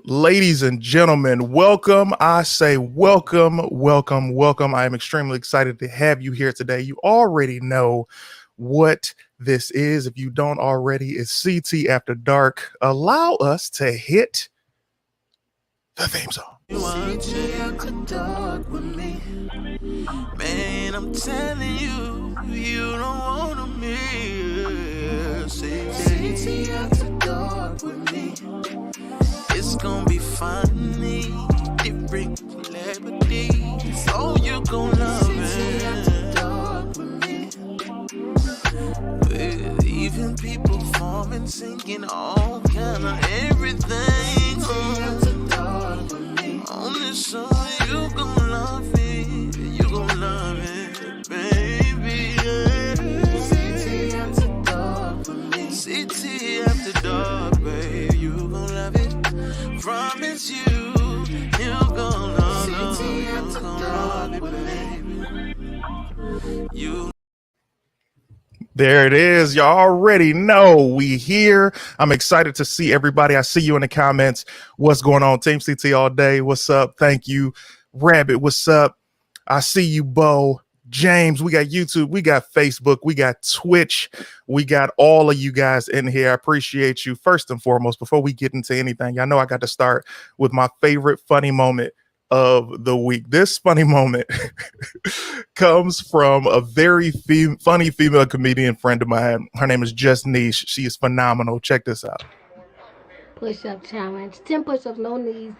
Ladies and gentlemen, welcome. I say welcome, welcome, welcome. I am extremely excited to have you here today. You already know what this is. If you don't already, it's CT After Dark. Allow us to hit the theme song. CT After Dark with me. Man, I'm telling you, you don't wanna miss it. CT After Dark with me. It's gonna be funny, different celebrities. Oh, you gon' love it. After Dark with me. With even people performing, singing all kind of everything. After Dark with me. On this song, you gon' love it. You gon' love it, baby. CT After Dark with me. CT After Dark, baby. You gon' love it. Promise you, you gon' love it, baby. You. There it is. You already know we here. I'm excited to see everybody. I see you in the comments. What's going on? Team CT all day. What's up? Thank you. Rabbit, what's up? I see you, Bo. James, we got YouTube, we got Facebook, we got Twitch, we got all of you guys in here. I appreciate you. First and foremost, before we get into anything, I know I got to start with my favorite funny moment of the week. This funny moment comes from a very funny female comedian friend of mine. Her name is Just Niche. She is phenomenal. Check this out. Push-up challenge. 10 push-ups, no knees.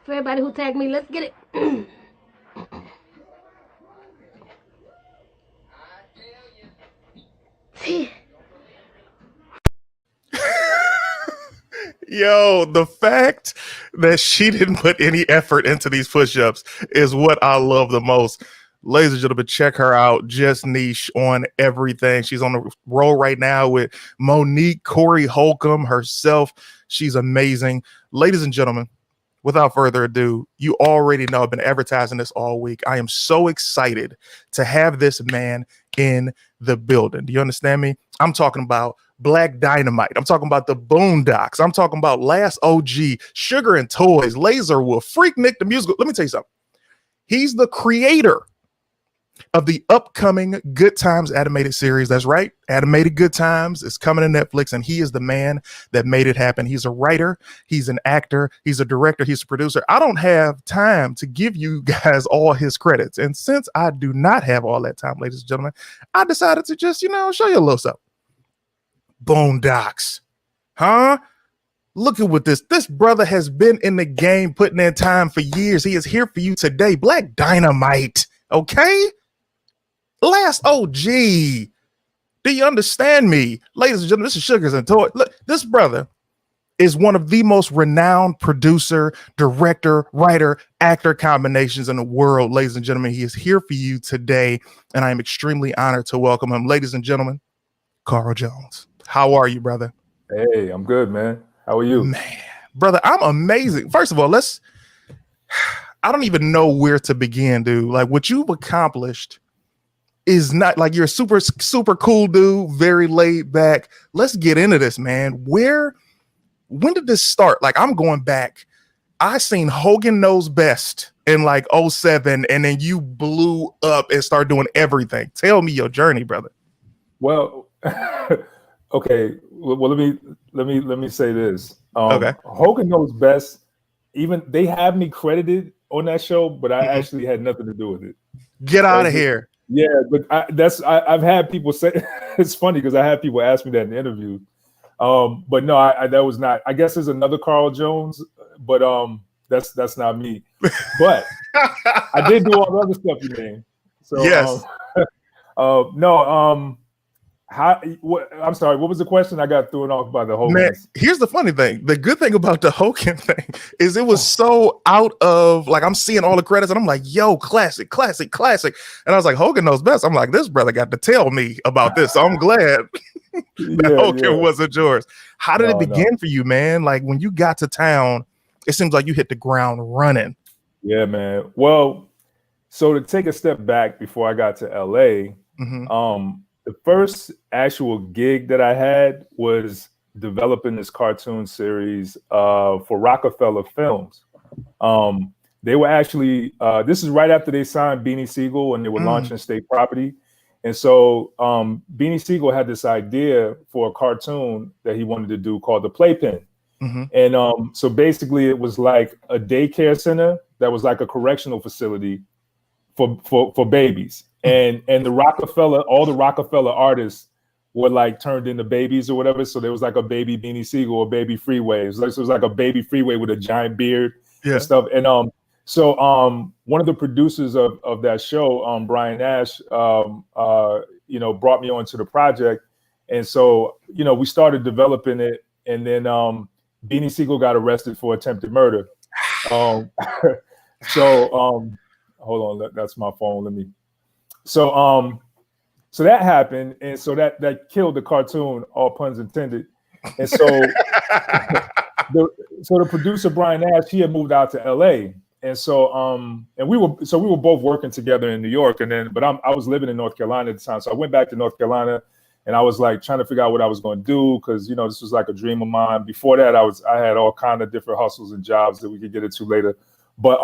For everybody who tagged me, let's get it. Yo, the fact that she didn't put any effort into these push-ups is what I love the most. Ladies and gentlemen, check her out. Just Niche on everything. She's on the roll right now with Monique Corey Holcomb herself. She's amazing. Ladies and gentlemen, without further ado, you already know I've been advertising this all week. I am so excited to have this man in the building. Do you understand me? I'm talking about Black Dynamite. I'm talking about the Boondocks. I'm talking about Last OG, Sugar and Toys, Laser Wolf, Freak Nick the Musical. Let me tell you something. He's the creator of the upcoming Good Times animated series. That's right. Animated Good Times is coming to Netflix, and he is the man that made it happen. He's a writer. He's an actor. He's a director. He's a producer. I don't have time to give you guys all his credits. And since I do not have all that time, ladies and gentlemen, I decided to just, show you a little something. Boondocks. Huh? Look at what this brother has been in the game, putting in time for years. He is here for you today. Black Dynamite. Okay? Last OG. Do you understand me? Ladies and gentlemen, this is Sugars and Toys. Look, this brother is one of the most renowned producer, director, writer, actor combinations in the world. Ladies and gentlemen, he is here for you today, and I am extremely honored to welcome him. Ladies and gentlemen, Carl Jones. How are you, brother? Hey, I'm good, man. How are you? Man, brother, I'm amazing. First of all, I don't even know where to begin, dude. Like, what you've accomplished is not like, you're a super, super cool dude, very laid back. Let's get into this, man. When did this start? Like, I'm going back. I seen Hogan Knows Best in like 07, and then you blew up and started doing everything. Tell me your journey, brother. Well, okay. Well, let me say this. Okay. Hogan Knows Best. Even they have me credited on that show, but I actually had nothing to do with it. Get out of here. Yeah, but I've had people say it's funny because I had people ask me that in interviews. But no, that was not. I guess there's another Carl Jones, but that's not me. But I did do all the other stuff you named. So yes. No. I'm sorry. What was the question? I got thrown off by the whole. Man, here's the funny thing. The good thing about the Hogan thing is it was so out of, like, I'm seeing all the credits and I'm like, yo, classic. And I was like, Hogan Knows Best. I'm like, this brother got to tell me about this. So I'm glad that Hogan wasn't yours. How did it begin for you, man? Like, when you got to town, it seems like you hit the ground running. Yeah, man. Well, so to take a step back before I got to LA, the first actual gig that I had was developing this cartoon series for Rockefeller Films. They were actually, this is right after they signed Beanie Siegel and they were launching State Property. And so Beanie Siegel had this idea for a cartoon that he wanted to do called The Playpen. And so basically it was like a daycare center that was like a correctional facility for babies. And the Rockefeller, all the Rockefeller artists were like turned into babies or whatever. So there was like a baby Beanie Siegel, a baby Freeway. It was like a baby Freeway with a giant beard and stuff. And so one of the producers of that show, Brian Nash, you know, brought me onto the project. And so, you know, we started developing it. And then Beanie Siegel got arrested for attempted murder. Hold on, that's my phone. So that happened, and so that killed the cartoon, all puns intended. And so the producer Brian Nash, he had moved out to LA. And so we were both working together in New York, but I was living in North Carolina at the time. So I went back to North Carolina and I was like trying to figure out what I was going to do, because, you know, this was like a dream of mine. Before that, I had all kind of different hustles and jobs that we could get into later. But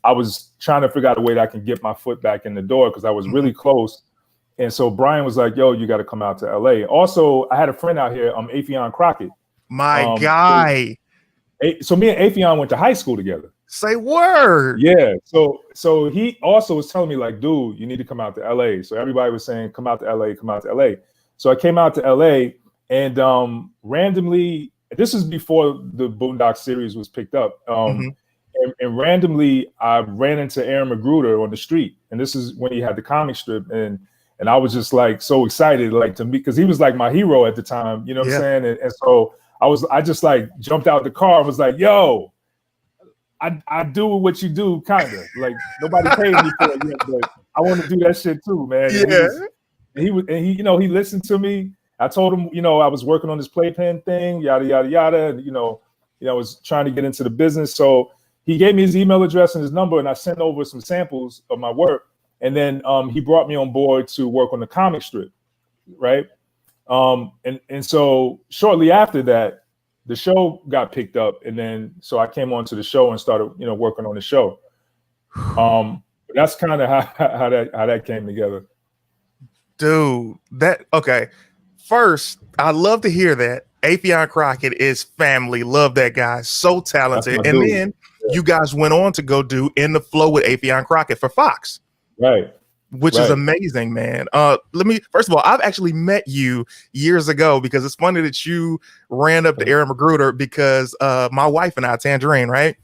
I was trying to figure out a way that I can get my foot back in the door, because I was really close. And so Brian was like, yo, you got to come out to LA. Also, I had a friend out here, Afion Crockett. My guy. So me and Afion went to high school together. Say word. Yeah. So he also was telling me, like, dude, you need to come out to LA. So everybody was saying, come out to LA, come out to LA. So I came out to LA, and randomly, this is before the Boondocks series was picked up. And randomly, I ran into Aaron Magruder on the street. And this is when he had the comic strip. And I was just like so excited, like, to me, because he was like my hero at the time, you know what I'm saying? And so I just like jumped out the car and was like, yo, I do what you do, kind of. Like, nobody paid me for it yet, but I want to do that shit too, man. Yeah. And he, you know, he listened to me. I told him, you know, I was working on this playpen thing, yada, yada, yada. And, you know, I was trying to get into the business. So he gave me his email address and his number, and I sent over some samples of my work. And then he brought me on board to work on the comic strip, right? And so shortly after that, the show got picked up, and then so I came onto the show and started, you know, working on the show. That's kind of how that came together. Dude, okay. First, I love to hear that. Afion Crockett is family. Love that guy. So talented. And then you guys went on to go do In the Flow with Afion Crockett for Fox. Right. Which is amazing, man. First of all, I've actually met you years ago, because it's funny that you ran up to Aaron Magruder, because my wife and I, Tangerine, right?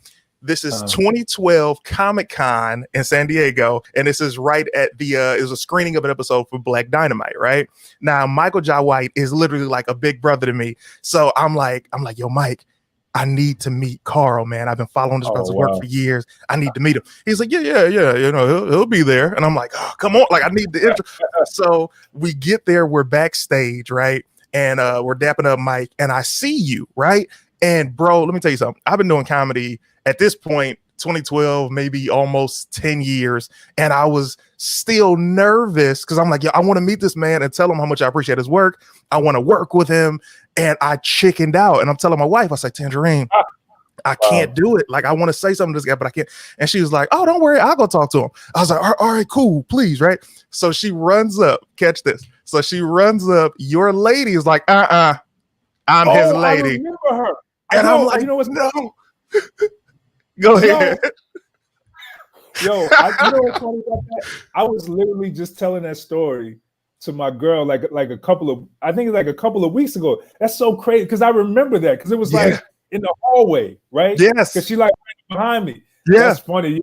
This is 2012 Comic-Con in San Diego, and this is right at the it was a screening of an episode for Black Dynamite, right? Now, Michael Jai White is literally like a big brother to me. So I'm like, yo, Mike, I need to meet Carl, man. I've been following this brother's work for years. I need to meet him. He's like, yeah. You know, he'll be there. And I'm like, oh, come on. Like, I need the intro. So we get there. We're backstage, right? And we're dapping up Mike, and I see you, right? And bro, let me tell you something. I've been doing comedy at this point, 2012, maybe almost 10 years. And I was still nervous, because I'm like, yo, I want to meet this man and tell him how much I appreciate his work. I want to work with him. And I chickened out, and I'm telling my wife, I said, Tangerine, I can't do it. Like, I want to say something to this guy, but I can't. And she was like, oh, don't worry, I'll go talk to him. I was like, all right, cool, please, right? So she runs up, catch this. So she runs up, your lady is like, I'm his lady. I remember her. And I'm like, you know what's no. Go ahead. You know what's funny about that? I was literally just telling that story to my girl like a couple of weeks ago. That's so crazy, because I remember that, because it was like in the hallway, right? Yes. Because she like right behind me. Yeah. That's funny.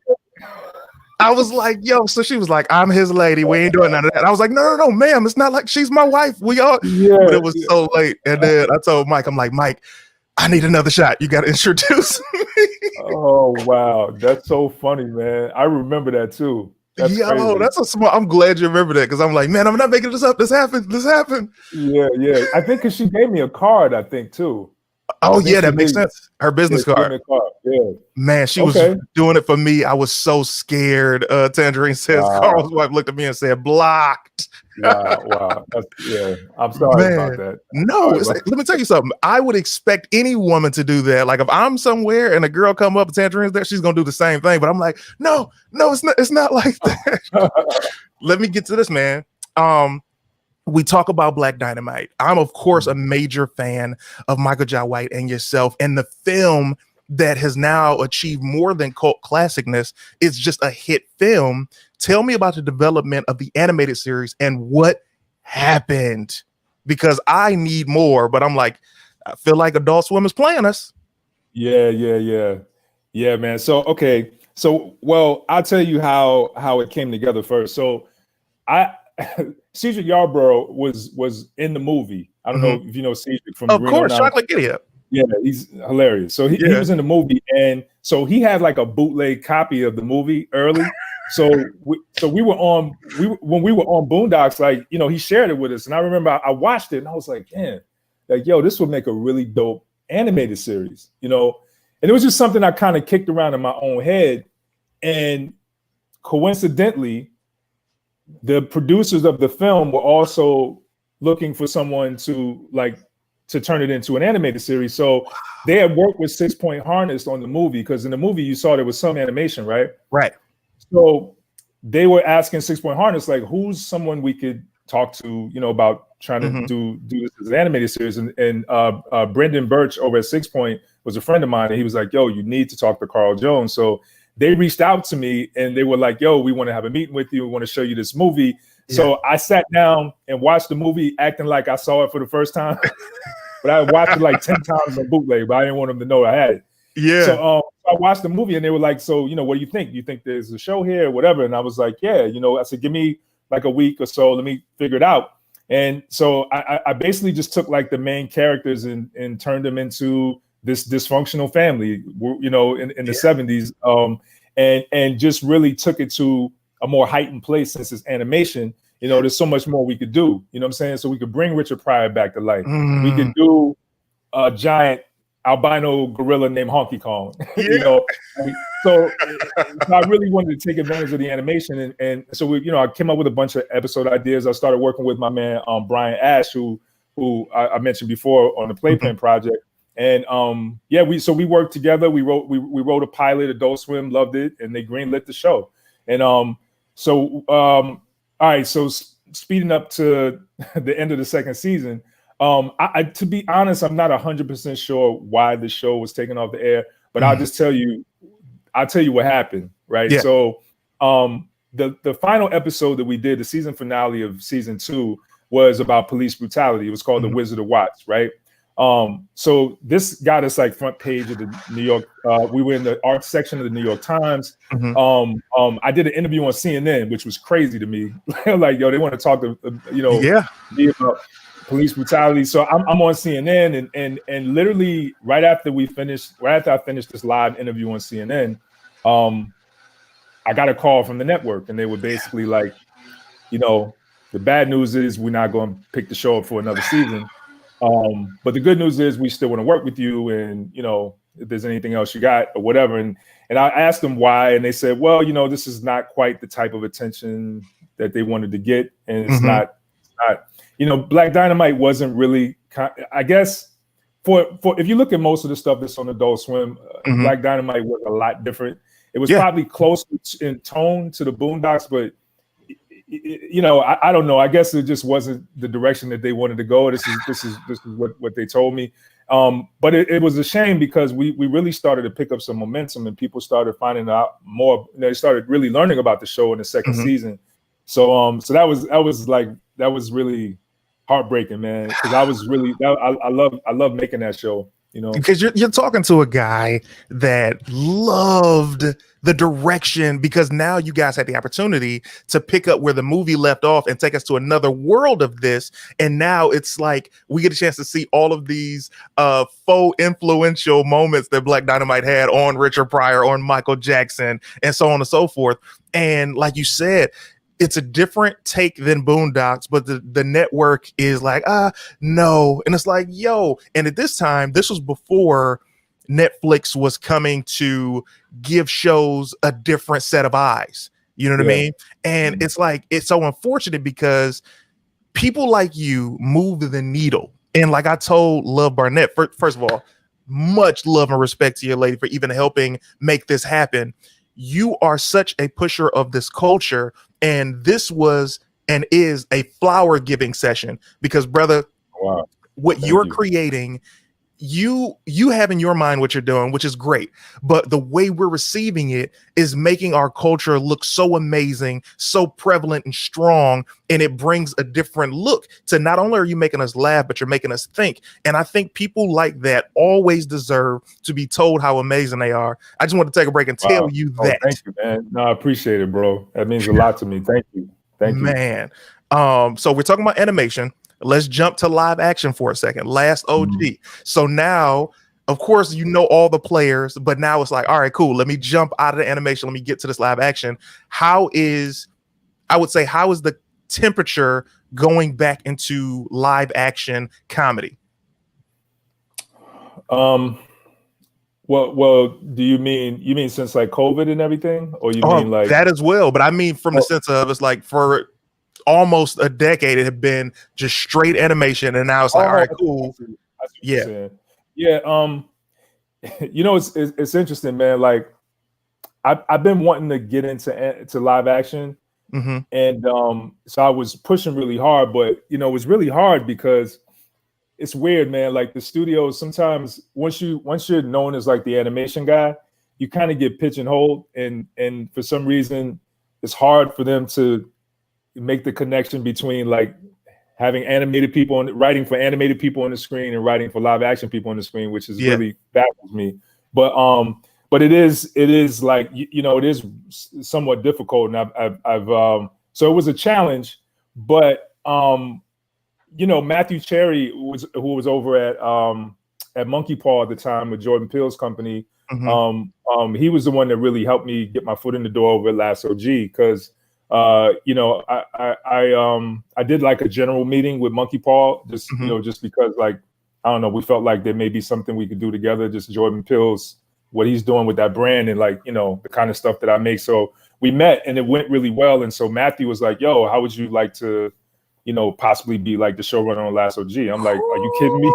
I was like, yo, so she was like, I'm his lady. We ain't doing none of that. I was like, no, ma'am. It's not like she's my wife. We all, but it was so late. And then I told Mike, I'm like, Mike, I need another shot. You got to introduce me. Oh, wow. That's so funny, man. I remember that too. That's crazy. That's a smart. I'm glad you remember that, because I'm like, man, I'm not making this up. This happened. Yeah. I think because she gave me a card, I think, too. Oh I think yeah, she that makes did. sense. Her Yeah, business she gave card. me a card. Yeah. Man, she was Okay. doing it for me. I was so scared. Tangerine says Wow. Carl's wife looked at me and said, blocked. Wow. Wow. That's, yeah. I'm sorry about Man, that. no, Sorry it's about like, let me tell you something. I would expect any woman to do that. Like if I'm somewhere and a girl come up and Tangerine's there, she's gonna do the same thing. But I'm like, no, it's not like that. that. Let me get to this, man. We talk about Black Dynamite. I'm of course a major fan of Michael Jai White and yourself, and the film that has now achieved more than cult classicness. It's just a hit film. Tell me about the development of the animated series and what happened, because I need more, but I'm like, I feel like Adult Swim is playing us. Yeah, man. So okay. So well, I'll tell you how it came together first. So I Cedric Yarborough was in the movie. I don't know if you know Cedric from Of Reno course, 9. Chocolate Giddy Up. Yeah, he's hilarious. So he was in the movie, and so he had like a bootleg copy of the movie early. So we were on when we were on Boondocks, like, you know, he shared it with us, and I remember I watched it and I was like, man, like, yo, this would make a really dope animated series, you know. And it was just something I kind of kicked around in my own head, and coincidentally, the producers of the film were also looking for someone to turn it into an animated series. So they had worked with 6 Point Harness on the movie, because in the movie you saw there was some animation, right? Right. So they were asking 6 Point Harness, like, who's someone we could talk to, you know, about trying to do this as an animated series. And Brendan Birch over at 6 Point was a friend of mine, and he was like, yo, you need to talk to Carl Jones. So they reached out to me and they were like, yo, we want to have a meeting with you. We want to show you this movie. Yeah. So I sat down and watched the movie acting like I saw it for the first time. But I watched it like 10 times on bootleg, but I didn't want them to know I had it. Yeah. So I watched the movie and they were like, so, you know, what do you think? Do you think there's a show here or whatever? And I was like, yeah, you know, I said, give me like a week or so. Let me figure it out. And so I basically just took like the main characters and turned them into this dysfunctional family, you know, in the 70s, and just really took it to a more heightened place. Since it's animation, you know, there's so much more we could do, you know what I'm saying? So we could bring Richard Pryor back to life. We could do a giant albino gorilla named Honky Kong, you know? So I really wanted to take advantage of the animation. And so we, you know, I came up with a bunch of episode ideas. I started working with my man, Brian Ash, who I mentioned before on the Playpen project. And we worked together. We wrote a pilot. Adult Swim loved it, and they greenlit the show. And all right. So speeding up to the end of the second season, to be honest, I'm not 100% sure why the show was taken off the air, but I'll tell you what happened. Right. Yeah. So the final episode that we did, the season finale of season 2, was about police brutality. It was called The Wizard of Watts. Right. So this got us like front page of the New York. We were in the art section of the New York Times. I did an interview on CNN, which was crazy to me. Like, yo, they want to talk to me about police brutality. So I'm on CNN, and literally right after I finished this live interview on CNN, I got a call from the network, and they were basically like, you know, the bad news is we're not going to pick the show up for another season. But the good news is we still want to work with you, and, you know, if there's anything else you got or whatever. And I asked them why, and they said, well, you know, this is not quite the type of attention that they wanted to get. And it's not, you know, Black Dynamite wasn't really, I guess, for if you look at most of the stuff that's on Adult Swim, Black Dynamite was a lot different. It was probably close in tone to the Boondocks, but you know, I don't know. I guess it just wasn't the direction that they wanted to go. This is what they told me. But it was a shame, because we really started to pick up some momentum, and people started finding out more. You know, they started really learning about the show in the second season. So that was really heartbreaking, man. Because I was really I love making that show. You know, because you're talking to a guy that loved the direction, because now you guys had the opportunity to pick up where the movie left off and take us to another world of this. And now it's like we get a chance to see all of these faux influential moments that Black Dynamite had on Richard Pryor, on Michael Jackson, and so on and so forth. And like you said, it's a different take than Boondocks, but the network is like, no. And it's like, yo. And at this time, this was before Netflix was coming to give shows a different set of eyes. You know what I mean? And it's like, it's so unfortunate because people like you move the needle. And like I told Love Barnett, first of all, much love and respect to your lady for even helping make this happen. You are such a pusher of this culture. And this was and is a flower giving session because, brother, wow. what you're creating, you have in your mind what you're doing, which is great, but the way we're receiving it is making our culture look so amazing, so prevalent and strong, and it brings a different look to not only are you making us laugh, but you're making us think. And I think people like that always deserve to be told how amazing they are. I just want to take a break and tell you that. Thank you, man. No, I appreciate it, bro. That means a lot to me. Thank you. Thank you, man. So we're talking about animation. Let's jump to live action for a second. Last OG. So now, of course, you know all the players, but now it's like, all right, cool. Let me jump out of the animation. Let me get to this live action. How is the temperature going back into live action comedy? Well, do you mean since like COVID and everything, or you mean like that as well? But I mean from the sense of it's like for almost a decade it had been just straight animation, and now it's like, all right, cool. Yeah. You know, it's interesting, man. Like I've been wanting to get into live action, and so I was pushing really hard, but you know, it was really hard because it's weird, man. Like the studios sometimes once you're known as like the animation guy, you kind of get pigeonholed, and for some reason it's hard for them to make the connection between like having animated people and writing for animated people on the screen and writing for live action people on the screen, which is really baffles me. But it is like, you know, it is somewhat difficult. And I've so it was a challenge, but you know, Matthew Cherry who was over at Monkey Paw at the time with Jordan Peele's company. He was the one that really helped me get my foot in the door over at Last OG, because you know, I did like a general meeting with Monkey Paw, just you know, just because like, I don't know, we felt like there may be something we could do together, just Jordan Peele's, what he's doing with that brand and like, you know, the kind of stuff that I make. So we met and it went really well. And so Matthew was like, yo, how would you like to, you know, possibly be like the showrunner on Last OG? I'm like, are you kidding me?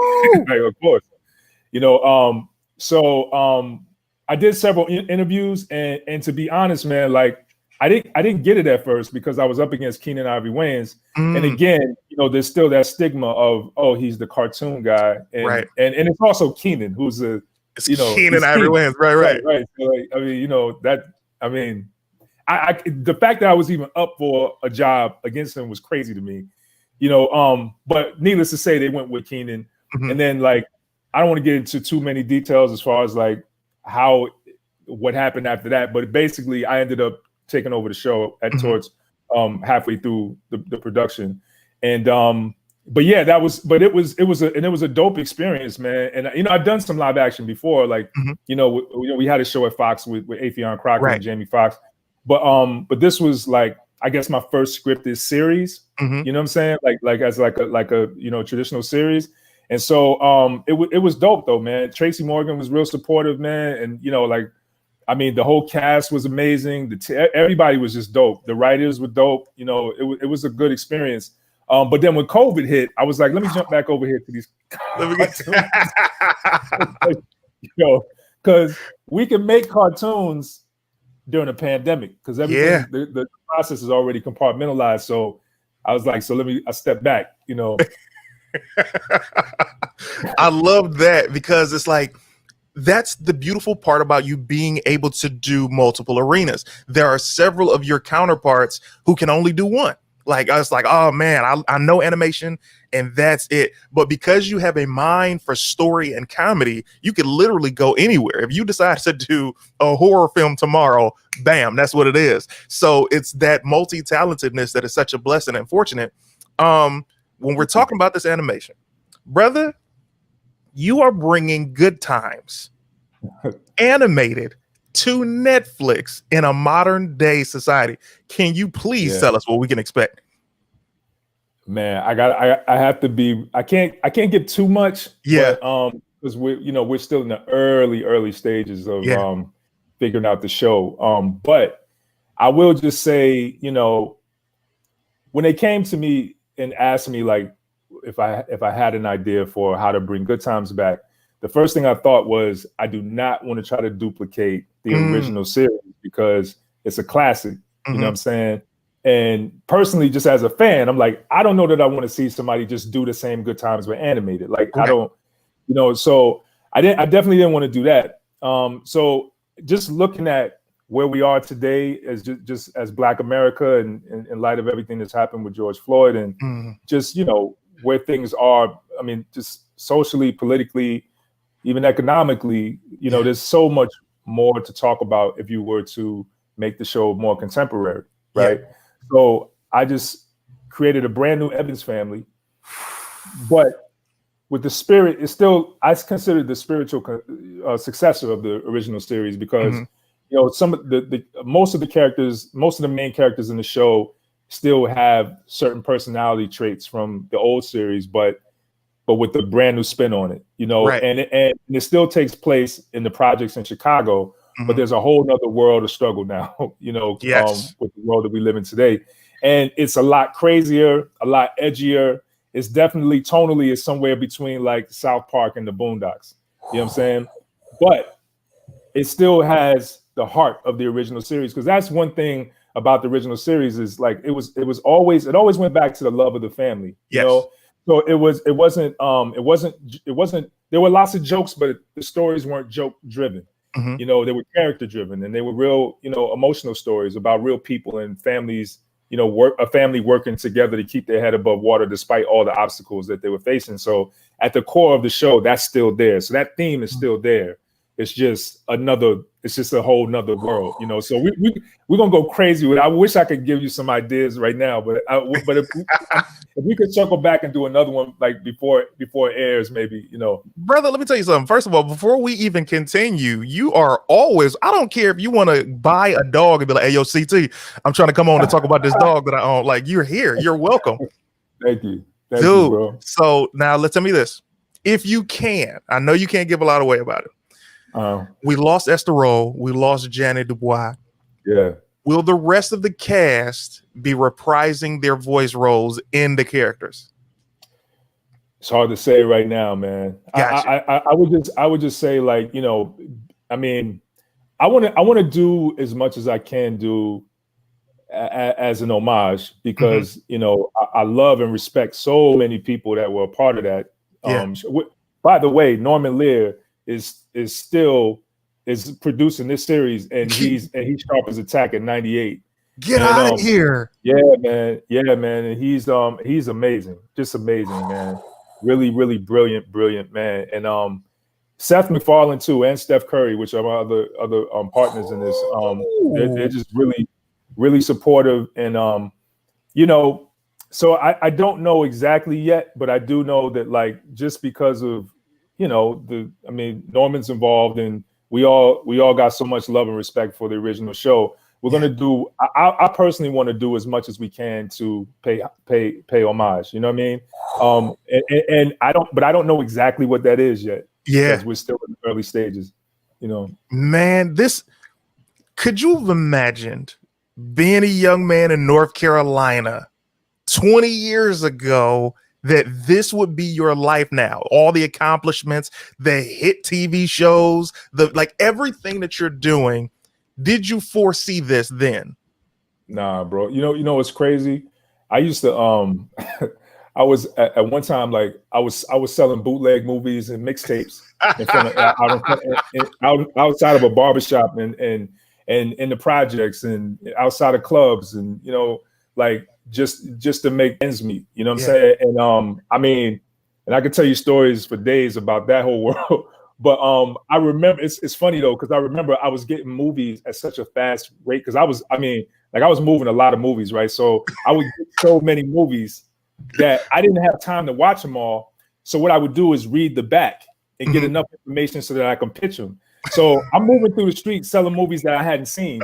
Like, of course. You know, so I did several interviews, and to be honest, man, like I didn't get it at first because I was up against Keenan Ivory Wayans. And again, you know, there's still that stigma of, oh, he's the cartoon guy. And and it's also Keenan, who's a, you know, Keenan Ivory Wayans, right. So like, I mean, you know, that, I mean, I the fact that I was even up for a job against him was crazy to me, you know. But needless to say, they went with Keenan. And then like, I don't want to get into too many details as far as like what happened after that. But basically, I ended up taking over the show towards halfway through the production. And but yeah, it was a dope experience, man. And you know, I've done some live action before, like you know, we had a show at Fox with Afion Crocker and Jamie Foxx. But this was like, I guess my first scripted series. You know what I'm saying? Like as like a you know, traditional series. And so it was dope though, man. Tracy Morgan was real supportive, man. And you know, like, I mean, the whole cast was amazing. Everybody was just dope. The writers were dope. You know, it was a good experience. But then when COVID hit, I was like, let me jump back over here to these. Let me get you know, because we can make cartoons during a pandemic because everything the process is already compartmentalized. So I was like, so I step back, you know. I love that because it's like, that's the beautiful part about you being able to do multiple arenas. There are several of your counterparts who can only do one. Like I was like, oh man, I know animation and that's it. But because you have a mind for story and comedy, you could literally go anywhere. If you decide to do a horror film tomorrow, bam, that's what it is. So it's that multi-talentedness that is such a blessing and fortunate. When we're talking about this animation, brother, you are bringing Good Times animated to Netflix in a modern day society. Can you please tell us what we can expect? Man, I have to be, I can't give too much, but because we're still in the early stages of figuring out the show. But I will just say, when they came to me and asked me like if I had an idea for how to bring Good Times back, the first thing I thought was I do not want to try to duplicate the original series because it's a classic. You know what I'm saying? And personally, just as a fan, I'm like, I don't know that I want to see somebody just do the same Good Times but animated. Like I don't, so I definitely didn't want to do that. So just looking at where we are today as just as Black America and in light of everything that's happened with George Floyd and just, where things are, I mean, just socially, politically, even economically, there's so much more to talk about if you were to make the show more contemporary, right? So I just created a brand new Evans family, but with the spirit, it's still, I consider the spiritual successor of the original series because, some of most of the main characters in the show still have certain personality traits from the old series, but with the brand new spin on it, and it still takes place in the projects in Chicago, but there's a whole nother world of struggle now, with the world that we live in today. And it's a lot crazier, a lot edgier. It's definitely tonally is somewhere between like South Park and the Boondocks. You know what I'm saying? But it still has the heart of the original series. Because that's one thing about the original series is like it always went back to the love of the family. You know? So it wasn't there were lots of jokes, but the stories weren't joke driven. They were character driven and they were real, emotional stories about real people and families, a family working together to keep their head above water despite all the obstacles that they were facing. So at the core of the show, that's still there. So that theme is still there. It's just a whole nother world, So we're gonna go crazy with it. I wish I could give you some ideas right now, but if we could circle back and do another one like before it airs, maybe, Brother, let me tell you something. First of all, before we even continue, you are always, I don't care if you want to buy a dog and be like, hey, yo, CT, I'm trying to come on and talk about this dog that I own. Like, you're here. You're welcome. Thank you. Thank Dude, you, bro. So now tell me this. If you can, I know you can't give a lot away about it. We lost Esther Rolle. We lost Janet Dubois. Yeah. Will the rest of the cast be reprising their voice roles in the characters? It's hard to say right now, man. Gotcha. I would just say like, I mean, I want to do as much as I can do as an homage because, I love and respect so many people that were a part of that. By the way, Norman Lear is producing this series and he's sharp as a tack at 98. Get out of here. Yeah, man. And he's amazing. Just amazing, man. Really, really brilliant, man. And Seth MacFarlane too, and Steph Curry, which are my other partners in this. They're just really, really supportive. And so I don't know exactly yet, but I do know that like just because of Norman's involved and we all got so much love and respect for the original show. We're gonna do. I personally want to do as much as we can to pay homage. You know what I mean? And I don't know exactly what that is yet. Yeah, because we're still in the early stages. Man, could you have imagined being a young man in North Carolina 20 years ago? That this would be your life now, all the accomplishments, the hit TV shows, everything that you're doing. Did you foresee this then? Nah, bro. You know what's crazy? I used to I was at one time like I was selling bootleg movies and mixtapes outside of a barbershop and in the projects and outside of clubs and just to make ends meet, you know what I'm saying? And and I could tell you stories for days about that whole world. But I remember it's funny though, because I remember I was getting movies at such a fast rate because I was moving a lot of movies, right? So I would get so many movies that I didn't have time to watch them all. So what I would do is read the back and get enough information so that I can pitch them. So I'm moving through the street selling movies that I hadn't seen,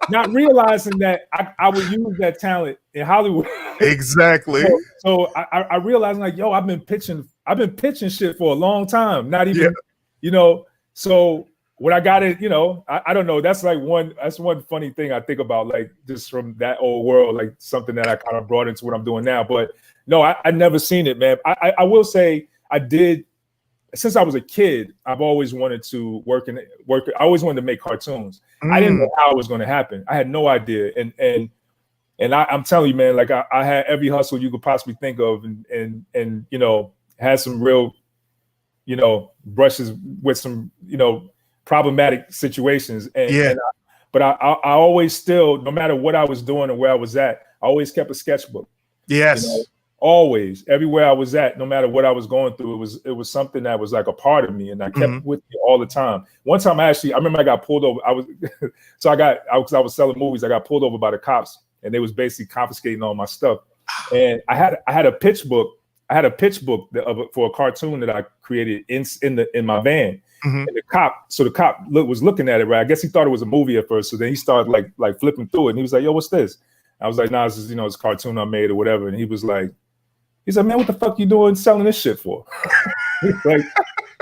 not realizing that I would use that talent in Hollywood. Exactly. So I realized like, yo, I've been pitching shit for a long time. Not even, so when I got it, I don't know. That's one funny thing I think about, like just from that old world, like something that I kind of brought into what I'm doing now. But no, I never seen it, man. I will say I did. Since I was a kid, I've always wanted to work. I always wanted to make cartoons. I didn't know how it was going to happen. I had no idea. And I'm telling you, man, like I had every hustle you could possibly think of, and had some real, brushes with some, problematic situations. But I always still, no matter what I was doing or where I was at, I always kept a sketchbook. Yes. Always, everywhere I was at, no matter what I was going through, it was something that was like a part of me, and I kept it with me all the time. One time, I remember I got pulled over. I was selling movies. I got pulled over by the cops, and they was basically confiscating all my stuff. And I had a pitch book. I had a pitch book for a cartoon that I created in my van. And the cop was looking at it, right? I guess he thought it was a movie at first. So then he started like flipping through it, and he was like, "Yo, what's this?" I was like, "Nah, this is it's a cartoon I made or whatever." And he said, "Man, what the fuck you doing selling this shit for?" Like,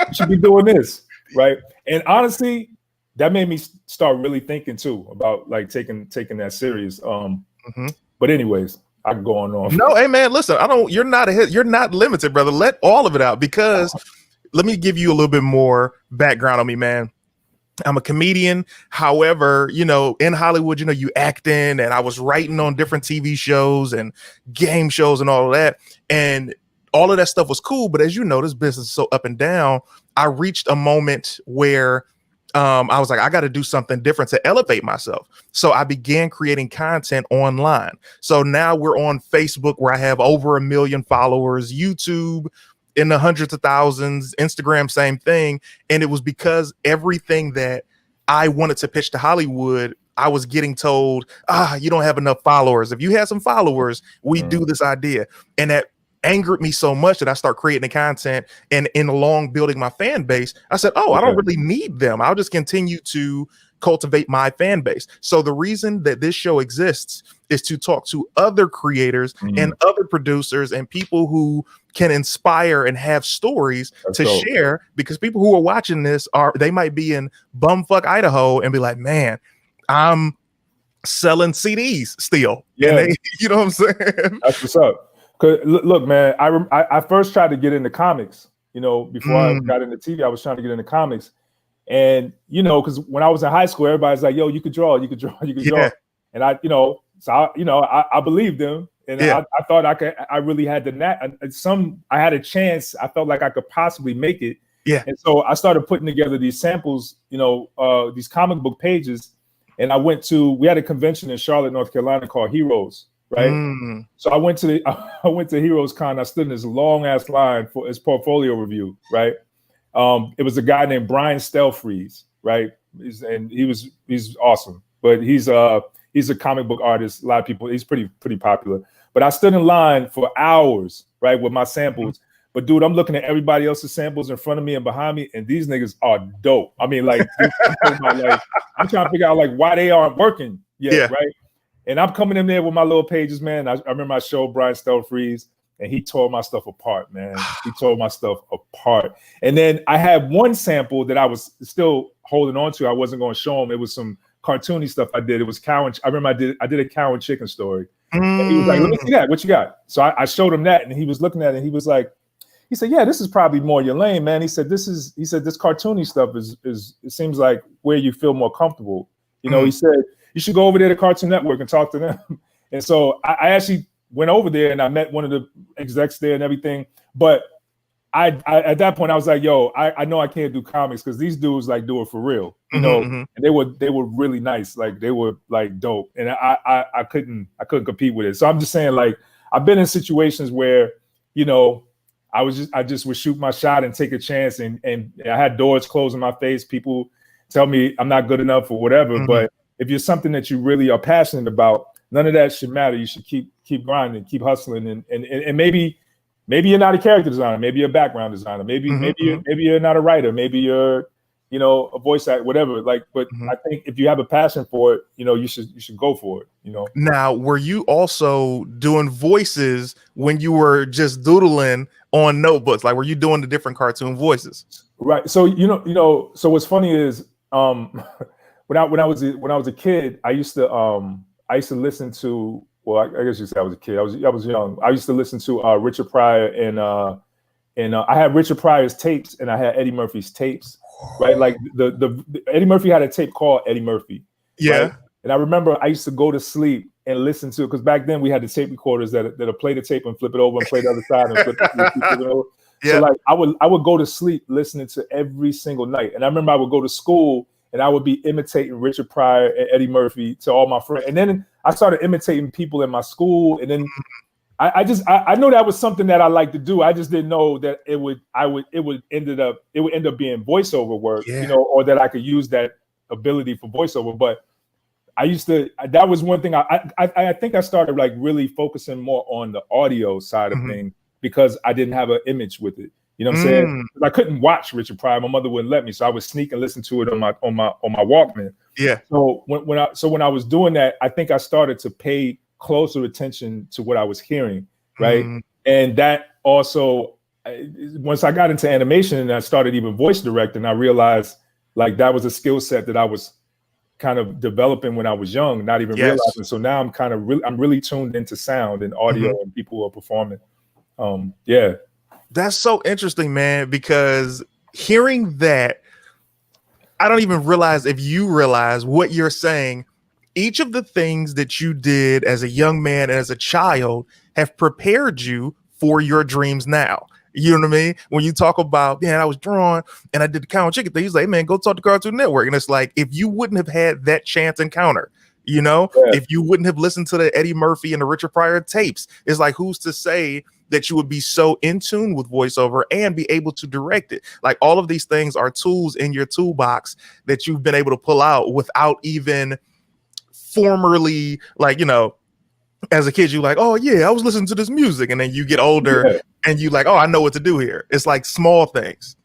you should be doing this, right? And honestly, that made me start really thinking too about like taking that serious. But anyways, I can go on. No, hey man, listen, you're not limited, brother. Let all of it out, because let me give you a little bit more background on me, man. I'm a comedian. However, in Hollywood, you acting, and I was writing on different TV shows and game shows and all of that. And all of that stuff was cool. But as you know, this business is so up and down. I reached a moment where I was like, I got to do something different to elevate myself. So I began creating content online. So now we're on Facebook, where I have over 1 million followers, YouTube in the hundreds of thousands, Instagram, same thing. And it was because everything that I wanted to pitch to Hollywood, I was getting told, you don't have enough followers. If you had some followers, we do this idea. And that angered me so much that I start creating the content, and along building my fan base, I said, I don't really need them. I'll just continue to cultivate my fan base. So the reason that this show exists is to talk to other creators and other producers and people who can inspire and have stories to share, because people who are watching this they might be in bumfuck Idaho and be like, man, I'm selling CDs still. Yeah. You know what I'm saying? That's what's up. Cause look, man, I first tried to get into comics, before I got into TV, I was trying to get into comics. And, because when I was in high school, everybody's like, yo, you could draw. And I believed them. And I thought I really had the knack. I had a chance. I felt like I could possibly make it. Yeah. And so I started putting together these samples, these comic book pages. And we had a convention in Charlotte, North Carolina called Heroes. Right. So I went to Heroes Con. I stood in this long ass line for his portfolio review. Right. It was a guy named Brian Stelfreeze. Right. He's awesome. But he's a comic book artist. A lot of people, he's pretty popular. But I stood in line for hours, right, with my samples. But dude, I'm looking at everybody else's samples in front of me and behind me, and these niggas are dope. I mean, like, I'm trying to figure out like why they aren't working yet, right? And I'm coming in there with my little pages, man. I remember I showed Brian Stelfreeze, and he tore my stuff apart, man. He tore my stuff apart. And then I had one sample that I was still holding on to. I wasn't going to show him. It was some cartoony stuff I did. It was cow and I remember I did a cow and chicken story. And he was like, "Let me see that. What you got?" So I showed him that, and he was looking at it. And he said, "Yeah, this is probably more your lane, man." He said, "This cartoony stuff is it seems like where you feel more comfortable." He said, "You should go over there to Cartoon Network and talk to them." And so I actually went over there and I met one of the execs there and everything. But I at that point I was like, yo, I know I can't do comics because these dudes like do it for real, And they were really nice, like they were like dope, and I couldn't compete with it. So I'm just saying, like, I've been in situations where I just would shoot my shot and take a chance, and I had doors closed in my face. People tell me I'm not good enough or whatever, but if you're something that you really are passionate about, none of that should matter. You should keep grinding, keep hustling, and maybe you're not a character designer, maybe you're a background designer, maybe you're not a writer, maybe you're you know, a voice act, whatever. Like, but I think if you have a passion for it, you know, you should go for it. You know. Now, were you also doing voices when you were just doodling on notebooks? Like, were you doing the different cartoon voices? Right. So So what's funny is, when I was a kid, I used to listen to. Well, I guess you say I was a kid. I was young. I used to listen to Richard Pryor and I had Richard Pryor's tapes and I had Eddie Murphy's tapes. Right. Like the Eddie Murphy had a tape called Eddie Murphy. Yeah. Right? And I remember I used to go to sleep and listen to it because back then we had the tape recorders that'll play the tape and flip it over and play the other side and flip it over. Yeah. So like I would go to sleep listening to every single night. And I remember I would go to school and I would be imitating Richard Pryor and Eddie Murphy to all my friends. And then I started imitating people in my school. And then I know that was something that I like to do. I just didn't know that it would end up being voiceover work, you know, or that I could use that ability for voiceover. But that was one thing I think I started like really focusing more on the audio side of things because I didn't have an image with it. You know what I'm saying? I couldn't watch Richard Pryor. My mother wouldn't let me, so I would sneak and listen to it on my Walkman. Yeah. So when I was doing that, I think I started to pay closer attention to what I was hearing, right? And that also, once I got into animation and I started even voice directing, I realized like that was a skill set that I was kind of developing when I was young, not even realizing. So now I'm kind of I'm really tuned into sound and audio and people who are performing. Yeah. That's so interesting, man, because hearing that, I don't even realize if you realize what you're saying. Each of the things that you did as a young man and as a child have prepared you for your dreams now. You know what I mean? When you talk about, man, I was drawn and I did the Cow and Chicken thing, he's like, hey, man, go talk to Cartoon Network. And it's like, if you wouldn't have had that chance encounter, you know, if you wouldn't have listened to the Eddie Murphy and the Richard Pryor tapes, it's like, who's to say that you would be so in tune with voiceover and be able to direct it? Like all of these things are tools in your toolbox that you've been able to pull out without even formerly, like, you know, as a kid, you like, oh yeah, I was listening to this music. And then you get older and you like, oh, I know what to do here. It's like small things.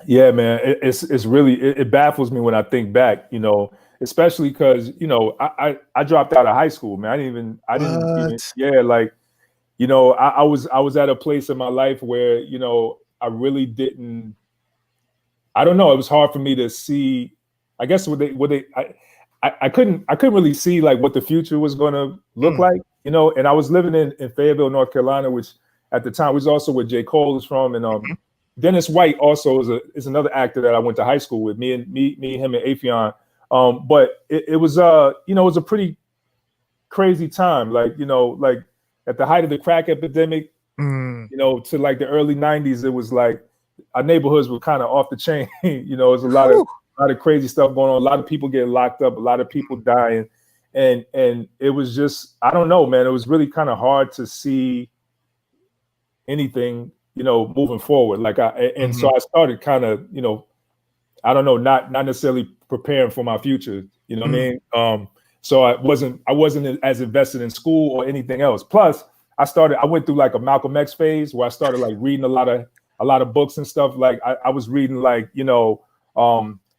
Yeah, man. It's really, it baffles me when I think back, you know, especially because, you know, I dropped out of high school, man. I didn't even, like, you know, I was at a place in my life where, you know, I really didn't, I don't know. It was hard for me to see, I guess I couldn't really see like what the future was going to look like, you know, and I was living in Fayetteville, North Carolina, which at the time was also where J. Cole is from. And Dennis White also is another actor that I went to high school with, me, him and Afion. But it was, you know, it was a pretty crazy time. Like, you know, like at the height of the crack epidemic, you know, to like the early 90s, it was like our neighborhoods were kind of off the chain. You know, it was a lot of crazy stuff going on. A lot of people getting locked up, a lot of people dying. And it was just, I don't know, man, it was really kind of hard to see anything, you know, moving forward. Like so I started kind of, you know, I don't know, not necessarily preparing for my future, you know what I mean? So I wasn't as invested in school or anything else. Plus I went through like a Malcolm X phase where I started like reading a lot of books and stuff. Like I was reading like, you know,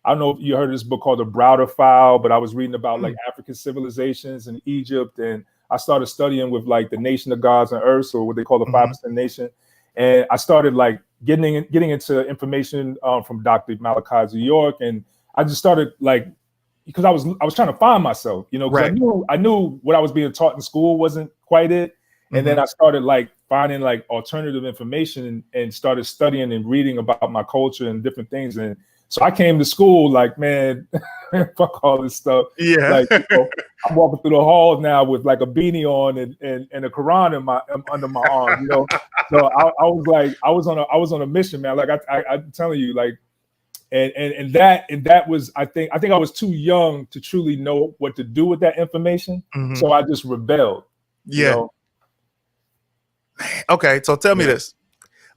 I don't know if you heard of this book called The Browder File, but I was reading about like African civilizations in Egypt. And I started studying with like the Nation of Gods and Earth, or what they call the 5% Nation. And I started like getting into information from Dr. Malachi York. And I just started like, because I was trying to find myself, you know, because I knew what I was being taught in school wasn't quite it. And then I started like finding like alternative information and started studying and reading about my culture and different things. And so I came to school like, man, fuck all this stuff. Yeah. Like, you know, I'm walking through the halls now with like a beanie on and a Quran under my arm, you know. So I was like, I was on a mission, man. Like I'm telling you, like, and that was, I think I was too young to truly know what to do with that information. So I just rebelled. Yeah. You know? Okay, so tell me this.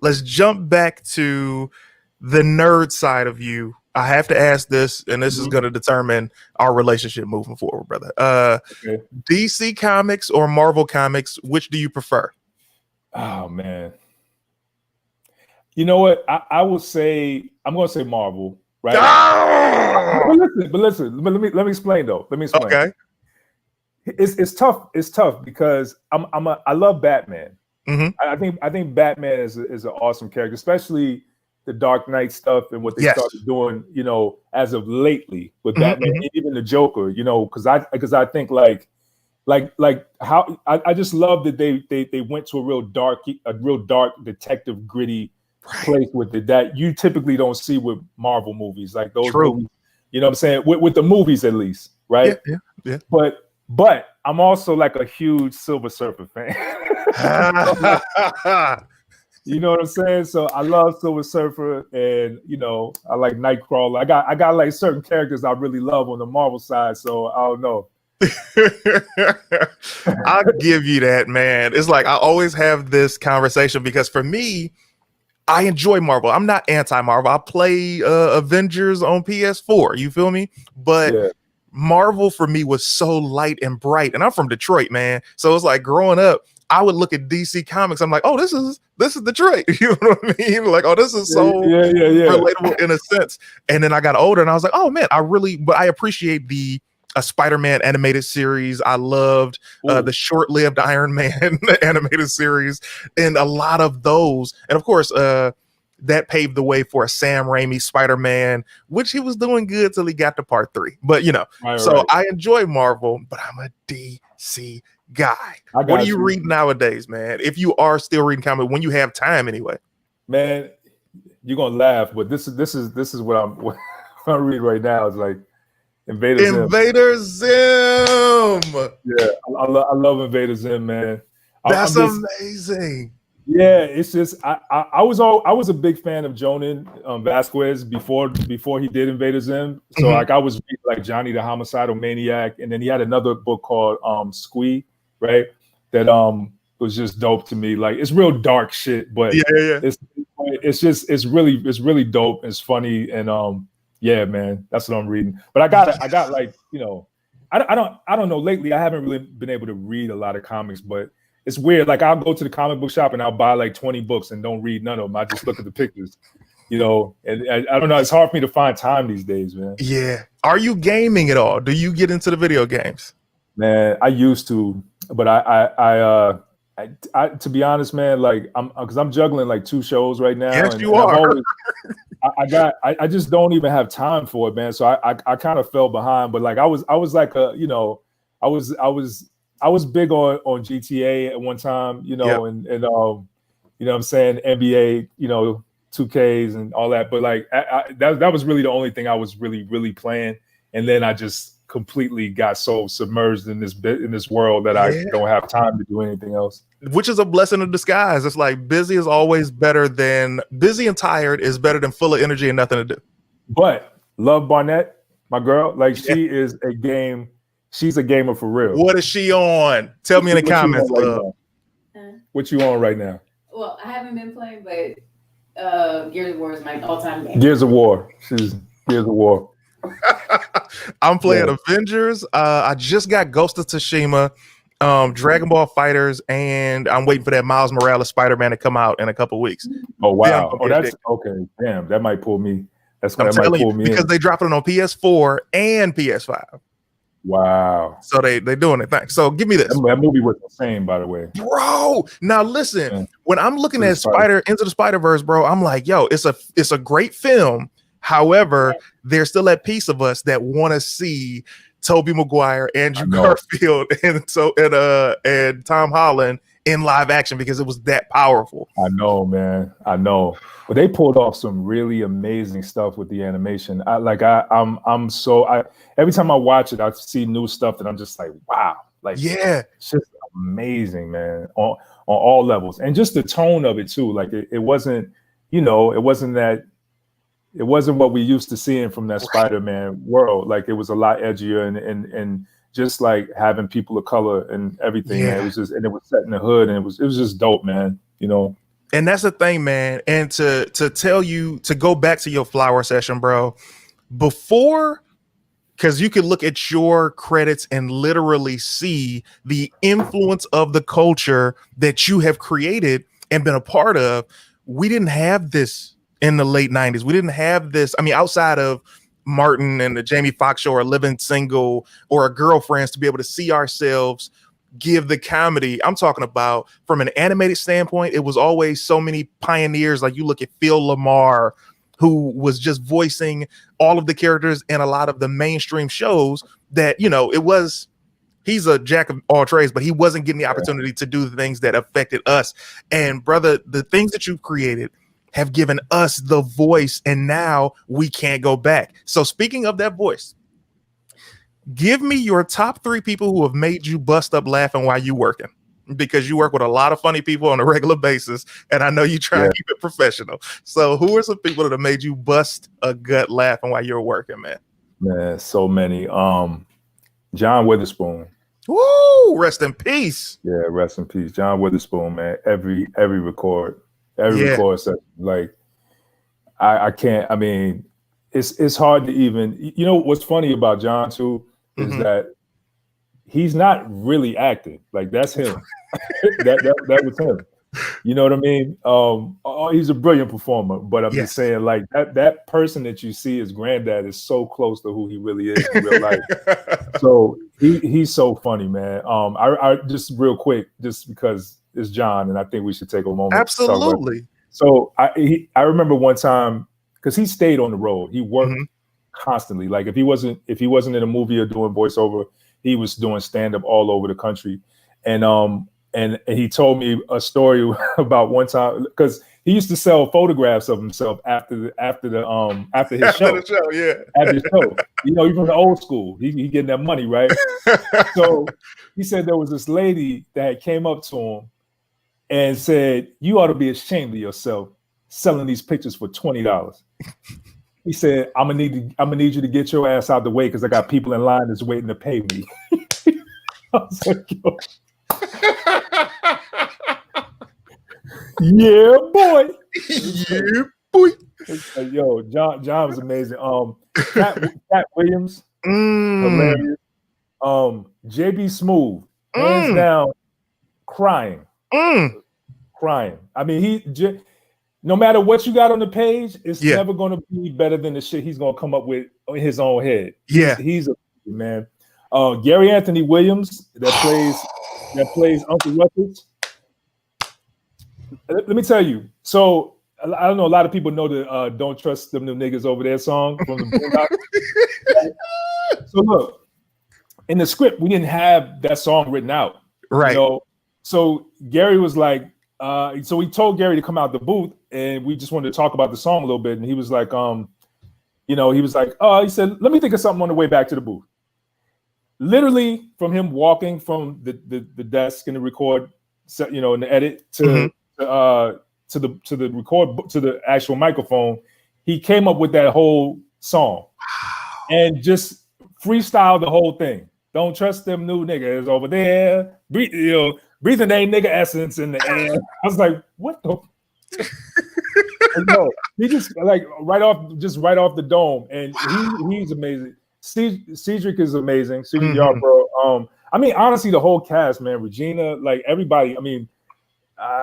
Let's jump back to the nerd side of you. I have to ask this, and this is going to determine our relationship moving forward, brother. DC Comics or Marvel Comics, which do you prefer? Oh, man. You know what? I will say, I'm going to say Marvel. right? Ah! But let me explain though. Let me explain. Okay. It's tough. It's tough because I love Batman. Mhm. I think Batman is an awesome character, especially the Dark Knight stuff and what they Yes. started doing, you know, as of lately with Mhm, Batman, mhm. and even the Joker, you know, because I think like how I just love that they went to a real dark detective gritty place with it that you typically don't see with Marvel movies, like those True. movies, you know what I'm saying, with the movies at least, Yeah, right? yeah. But I'm also like a huge Silver Surfer fan. You know what I'm saying? So I love Silver Surfer, and you know, I like Nightcrawler. I got like certain characters I really love on the Marvel side. So I don't know. I'll give you that, man. It's like I always have this conversation because for me, I enjoy Marvel. I'm not anti-Marvel. I play Avengers on PS4. You feel me? But Yeah. Marvel for me was so light and bright, and I'm from Detroit, man. So it's like growing up, I would look at DC Comics. I'm like, oh, this is Detroit. You know what I mean? Like, oh, this is so Yeah. relatable in a sense. And then I got older, and I was like, oh man, I appreciate the Spider-Man animated series. I loved the short-lived Iron Man animated series, and a lot of those. And of course, that paved the way for a Sam Raimi Spider-Man, which he was doing good till he got to part 3. But you know, right. I enjoy Marvel, but I'm a DC guy. What do you read nowadays, man? If you are still reading comics, when you have time, anyway. Man, you're gonna laugh, but this is what what I read right now. It's like Invader Zim. Yeah, I love Invader Zim, man. That's amazing. Yeah, it's just I was a big fan of Jonan Vasquez before he did Invader Zim. So like I was reading like Johnny the Homicidal Maniac, and then he had another book called Squee, right? That was just dope to me. Like it's real dark shit, but it's really dope. It's funny, and yeah, man, that's what I'm reading. But I got like, you know, I don't know. Lately, I haven't really been able to read a lot of comics, but it's weird. Like I'll go to the comic book shop and I'll buy like 20 books and don't read none of them. I just look at the pictures, you know. And I don't know. It's hard for me to find time these days, man. Yeah. Are you gaming at all? Do you get into the video games? Man, I used to, but I to be honest, man, like I'm juggling like 2 shows right now. Yes, you are. I just don't even have time for it, man. So I kind of fell behind. But like I was like you know, I was big on GTA at one time, you know, and you know what I'm saying, NBA, you know, 2Ks and all that. But like that was really the only thing I was really playing. And then I just completely got so submerged in this world that I don't have time to do anything else. Which is a blessing in disguise. It's like busy is always better than busy and tired is better than full of energy and nothing to do. But Love Barnett, my girl, like she is a game. She's a gamer for real. What is she on? Tell me in the comments. What you on right now? Well, I haven't been playing, but Gears of War is my all-time game. Gears of War. She's Gears of War. I'm playing Avengers. I just got Ghost of Tsushima, Dragon Ball Fighters, and I'm waiting for that Miles Morales Spider-Man to come out in a couple weeks. Oh wow! Oh, that's okay. Damn, that might pull me. That might pull me because in. They dropped it on PS4 and PS5. Wow. So they doing it. Thanks. So give me this. That movie was insane, by the way. Bro, now listen, when I'm looking at Into the Spider-Verse, bro, I'm like, yo, it's a great film. However, there's still that piece of us that want to see Tobey Maguire, Andrew Garfield, and Tom Holland in live action because it was that powerful. I know, man. I know. But they pulled off some really amazing stuff with the animation. Every time I watch it, I see new stuff that I'm just like, wow. Like, it's just amazing, man, on all levels. And just the tone of it too. Like it wasn't, you know, it wasn't what we used to seeing from that Spider-Man world. Like it was a lot edgier and just like having people of color and everything. Man. It was just, and it was set in the hood, and it was just dope, man. You know. And that's the thing, man. And to tell you to go back to your flower session, bro, before, because you could look at your credits and literally see the influence of the culture that you have created and been a part of. We didn't have this in the late 90s. We didn't have this. I mean, outside of Martin and the Jamie Foxx show or Living Single or a Girlfriends, to be able to see ourselves give the comedy. I'm talking about from an animated standpoint, it was always so many pioneers. Like you look at Phil Lamar, who was just voicing all of the characters in a lot of the mainstream shows that, you know, he's a jack of all trades, but he wasn't getting the opportunity to do the things that affected us. And brother, the things that you've created have given us the voice, and now we can't go back. So speaking of that voice, give me your top 3 people who have made you bust up laughing while you working, because you work with a lot of funny people on a regular basis, and I know you try to keep it professional. So who are some people that have made you bust a gut laughing while you're working, man? Man, so many. John Witherspoon. Woo! Rest in peace. Yeah, rest in peace. John Witherspoon, man. Every record session. Like I can't, I mean, it's hard to even, you know, what's funny about John too is that he's not really acting. Like that's him. that was him. You know what I mean? He's a brilliant performer, but I'm just saying, like that person that you see as granddad is so close to who he really is in real life. So he's so funny, man. I just real quick, just because it's John, and I think we should take a moment. Absolutely. So I remember one time, because he stayed on the road. He worked constantly. Like if he wasn't in a movie or doing voiceover, he was doing stand up all over the country, and he told me a story about one time, because he used to sell photographs of himself after his show. After the show, yeah. After the show. You know, even the old school. He getting that money, right? So he said there was this lady that came up to him and said, "You ought to be ashamed of yourself selling these pictures for $20. He said, I'm gonna need you to get your ass out the way, because I got people in line that's waiting to pay me." I was like, yo. Yeah, boy. Yeah, boy. Yo, John was amazing. Cat Williams, hilarious. JB Smooth, hands down, crying. I mean, no matter what you got on the page, it's never going to be better than the shit he's going to come up with in his own head. Yeah, he's a man. Gary Anthony Williams that plays Uncle Ruckus. Let me tell you. So I don't know. A lot of people know the "Don't Trust Them New Niggas Over There" song from the Boondocks. So look, in the script, we didn't have that song written out, right? You know? So Gary was like, so we told Gary to come out the booth, and we just wanted to talk about the song a little bit. And he was like, he said, "Let me think of something on the way back to the booth." Literally, from him walking from the desk in the record, in the edit to the record to the actual microphone, he came up with that whole song and just freestyled the whole thing. Don't trust them new niggas over there. Breathing that nigga essence in the air. I was like, what the? No, he just like right off the dome, and he's amazing. Cedric is amazing. Cedric Yarbrough. I mean, honestly, the whole cast, man. Regina, like everybody. I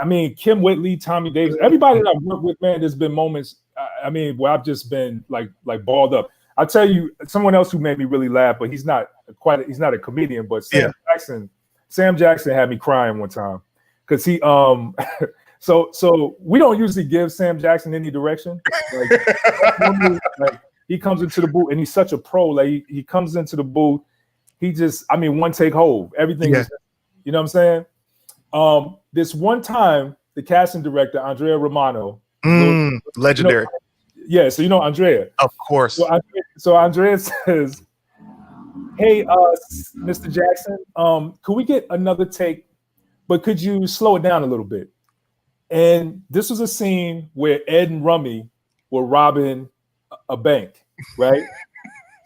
mean, Kim Whitley, Tommy Davis, everybody that I've worked with, man. There's been moments. Where I've just been like balled up. I'll tell you, someone else who made me really laugh, but he's not a comedian, but Sam Jackson had me crying one time because he so we don't usually give Sam Jackson any direction. Like he comes into the booth and he's such a pro. Like he comes into the booth, he just one take hold. Everything is, you know what I'm saying? This one time, the casting director, Andrea Romano, legendary. So you know Andrea. Of course. So Andrea says, "Hey, Mr. Jackson, could we get another take? But could you slow it down a little bit?" And this was a scene where Ed and Rummy were robbing a bank, right?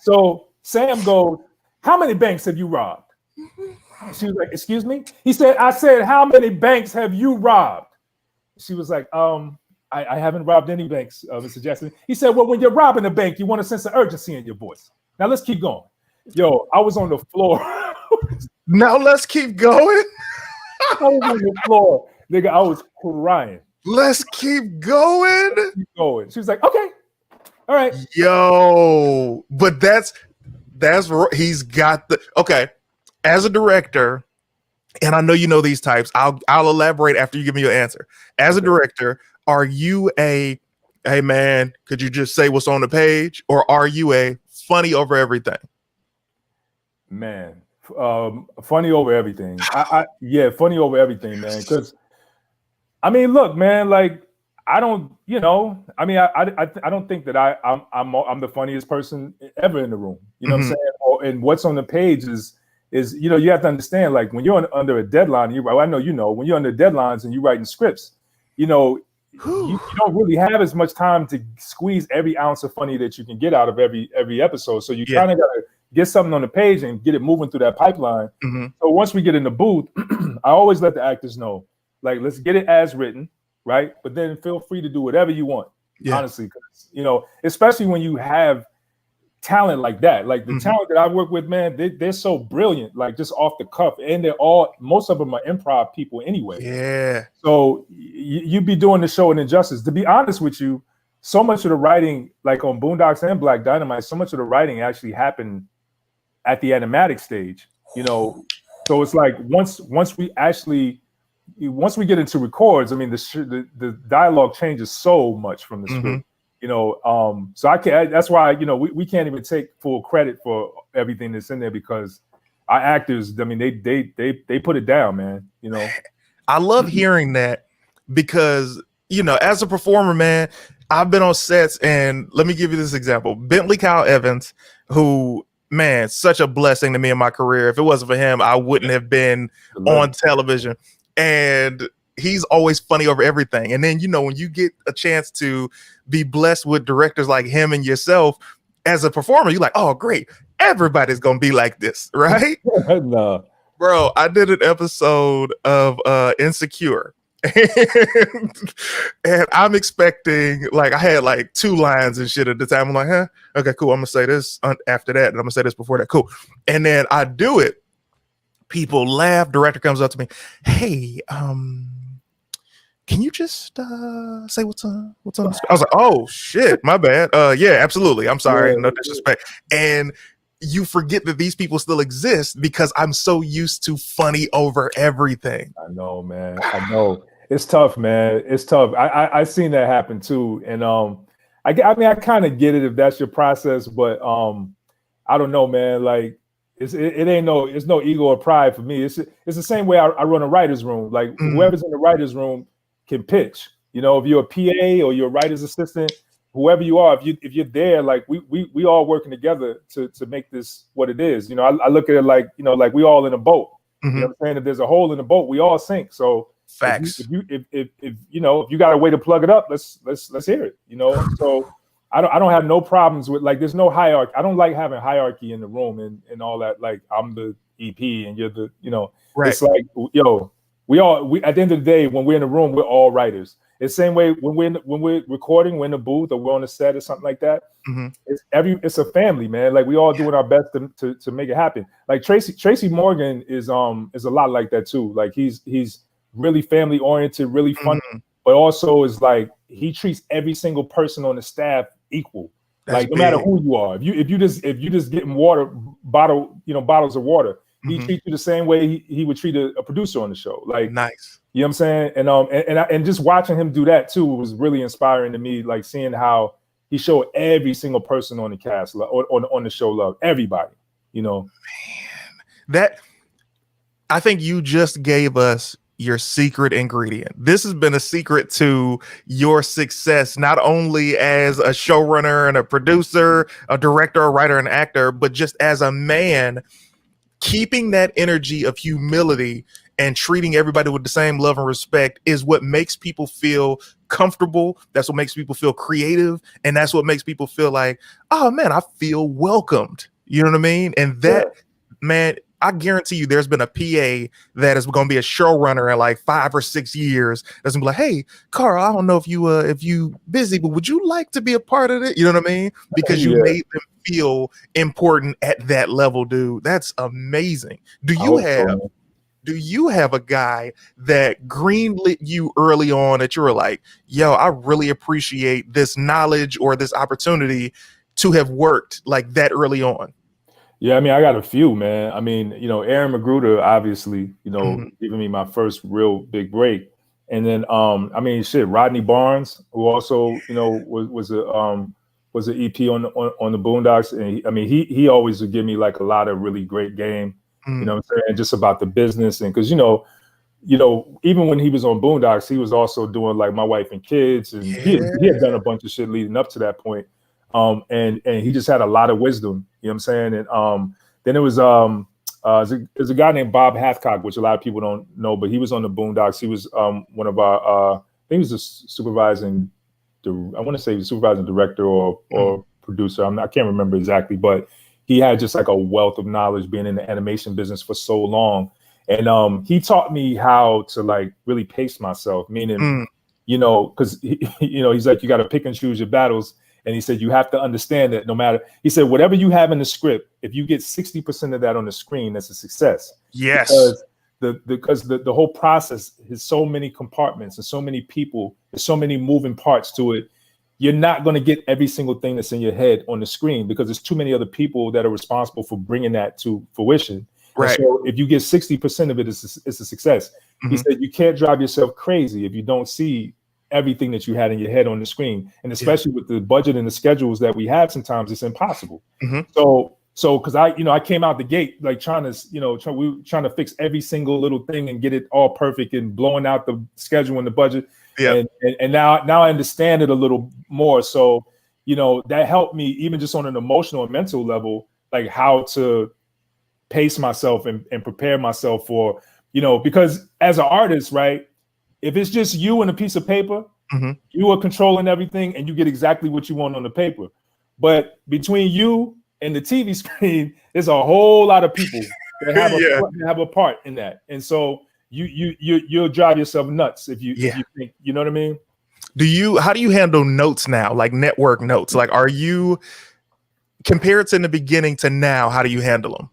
So Sam goes, "How many banks have you robbed?" She was like, "Excuse me?" He said, "I said, how many banks have you robbed?" She was like, I haven't robbed any banks, Mr. Jackson." He said, "Well, when you're robbing a bank, you want a sense of urgency in your voice." Now let's keep going. Yo, I was on the floor. Now let's keep going. I was on the floor. Nigga, I was crying. Let's keep going. Keep going. She was like, okay, all right. Yo, but that's he's got the okay. As a director, and I know you know these types. I'll elaborate after you give me your answer. As a director, are you a hey man, could you just say what's on the page, or are you a funny over everything? Man, funny over everything. Yeah, funny over everything, man. Because I mean, look, man, like I don't, you know, I mean, I don't think that I'm the funniest person ever in the room. You know what I'm saying? And what's on the page is you know, you have to understand, like when you're under a deadline, I know you know when you're under deadlines and you're writing scripts, you know, you don't really have as much time to squeeze every ounce of funny that you can get out of every episode. So you kind of gotta get something on the page and get it moving through that pipeline. So once we get in the booth, I always let the actors know, like, let's get it as written, right? But then feel free to do whatever you want, honestly, because you know, especially when you have talent like that, like the talent that I work with, man, they're so brilliant, like just off the cuff, and most of them are improv people anyway. Yeah. So you'd be doing the show an injustice. To be honest with you, so much of the writing, like on Boondocks and Black Dynamite, so much of the writing actually happened at the animatic stage, you know. So it's like once we get into records, I mean, the dialogue changes so much from the script. You know, so I can't. That's why, you know, we can't even take full credit for everything that's in there because our actors, I mean, they put it down, man. You know, I love hearing that because, you know, as a performer, man, I've been on sets, and let me give you this example: Bentley Kyle Evans, who, man, such a blessing to me in my career. If it wasn't for him, I wouldn't have been on television, and he's always funny over everything. And then, you know, when you get a chance to be blessed with directors like him and yourself as a performer, you're like, oh, great. Everybody's going to be like this, right? No. Bro, I did an episode of Insecure. And I'm expecting, like, I had like 2 lines and shit at the time. I'm like, huh? Okay, cool. I'm going to say this after that. And I'm going to say this before that. Cool. And then I do it. People laugh. Director comes up to me. Hey, can you just say what's on the screen? I was like, oh shit, my bad. Yeah, absolutely. I'm sorry, no disrespect. And you forget that these people still exist because I'm so used to funny over everything. I know, man. I know. It's tough, man. It's tough. I seen that happen too. And I mean, I kind of get it if that's your process, but I don't know, man. Like it's no ego or pride for me. It's the same way I run a writer's room. Like whoever's in the writer's room can pitch. You know, if you're a PA or you're a writer's assistant, whoever you are, if you're there, like we all working together to make this what it is. You know, I look at it like, you know, like we all in a boat. You know what I'm saying? If there's a hole in the boat, we all sink. So facts. If you know, if you got a way to plug it up, let's hear it. You know, so I don't have no problems with, like, there's no hierarchy. I don't like having hierarchy in the room and all that. Like I'm the EP and you're the, you know, right. It's like, yo, we at the end of the day, when we're in the room, we're all writers. It's the same way when we're recording, we're in the booth or we're on the set or something like that. It's a family, man. Like we all doing our best to make it happen. Like Tracy Morgan is a lot like that too. Like he's really family oriented, really funny, but also is like he treats every single person on the staff equal. That's like no matter who you are. If you just getting bottles of water, he treats you the same way he would treat a producer on the show. Like nice. You know what I'm saying? And just watching him do that too was really inspiring to me. Like seeing how he showed every single person on the cast on the show love. Everybody, you know. Man, that I think you just gave us your secret ingredient. This has been a secret to your success, not only as a showrunner and a producer, a director, a writer, and actor, but just as a man. Keeping that energy of humility and treating everybody with the same love and respect is what makes people feel comfortable. That's what makes people feel creative. And that's what makes people feel like, oh man, I feel welcomed. You know what I mean? And that, man, I guarantee you there's been a PA that is going to be a showrunner in like 5 or 6 years. That's gonna be like, hey, Carl, I don't know if you busy, but would you like to be a part of it? You know what I mean? Because you made them feel important at that level, dude. That's amazing. Do you have Do you have a guy that greenlit you early on that you were like, yo, I really appreciate this knowledge or this opportunity to have worked like that early on? Yeah, I mean, I got a few, man. I mean, Aaron Magruder, obviously, Mhm. giving me my first real big break. And then, I mean, shit, Rodney Barnes, who also, was an EP on the Boondocks, and he always would give me like a lot of really great game, Mhm. what I'm saying, just about the business, and because even when he was on Boondocks, he was also doing like My Wife and Kids, and he had done a bunch of shit leading up to that point, and he just had a lot of wisdom, you know what I'm saying, and then it was there's a guy named Bob Hathcock, which a lot of people don't know, but he was on the Boondocks. He was one of our I think he was a supervising. I want to say supervising director or producer. I can't remember exactly, but he had just like a wealth of knowledge being in the animation business for so long. And he taught me how to like really pace myself, meaning, because he's like, you got to pick and choose your battles. And he said, you have to understand that no matter, he said, whatever you have in the script, if you get 60% of that on the screen, that's a success. Yes. Because the whole process has so many compartments and so many people, there's so many moving parts to it. You're not going to get every single thing that's in your head on the screen because there's too many other people that are responsible for bringing that to fruition. Right. And so if you get 60% of it, it's a success. Mm-hmm. He said, you can't drive yourself crazy if you don't see everything that you had in your head on the screen. And especially with the budget and the schedules that we have, sometimes it's impossible. Mm-hmm. So because I came out the gate like we were trying to fix every single little thing and get it all perfect and blowing out the schedule and the budget. Yeah. And now I understand it a little more. So, that helped me even just on an emotional and mental level, like how to pace myself and prepare myself for, because as an artist, right, if it's just you and a piece of paper, you are controlling everything and you get exactly what you want on the paper. But between you and the TV screen, there's a whole lot of people that have a part in that. And so you'll drive yourself nuts if you think, you know what I mean? How do you handle notes now, like network notes? Like, are you, compared to in the beginning to now, how do you handle them?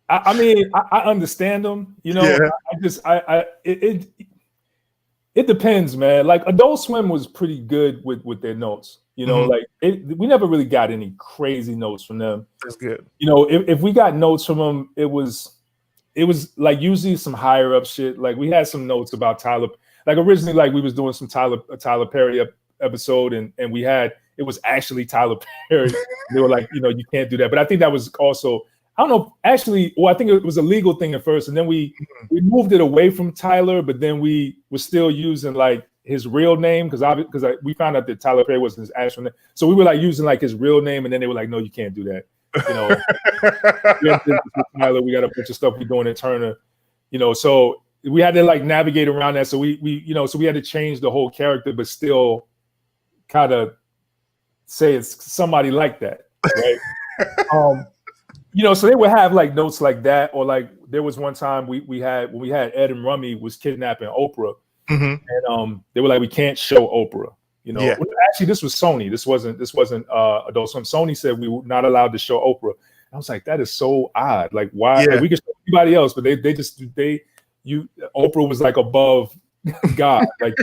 I mean, I understand them, it depends, man. Like Adult Swim was pretty good with their notes, like we never really got any crazy notes from them. That's good. If we got notes from them, it was like usually some higher up shit. Like we had some notes about Tyler, like originally, like we was doing some Tyler Perry episode and it was actually Tyler Perry. They were like, you can't do that. But I think that was also, I don't know, actually, well, I think it was a legal thing at first. And then we moved it away from Tyler, but then we were still using like his real name because we found out that Tyler Perry wasn't his actual name. So we were like using like his real name. And then they were like, no, you can't do that. Tyler, we got a bunch of stuff we're doing at Turner, so we had to like navigate around that. So so we had to change the whole character, but still kind of say it's somebody like that, right? So they would have like notes like that, or like there was one time we had Ed and Rummy was kidnapping Oprah, and they were like, we can't show Oprah. Actually, this was Sony. This wasn't Adult Swim. Sony said we were not allowed to show Oprah. I was like, that is so odd. Like, why? Like, we could show anybody else, but Oprah was like above God. Like,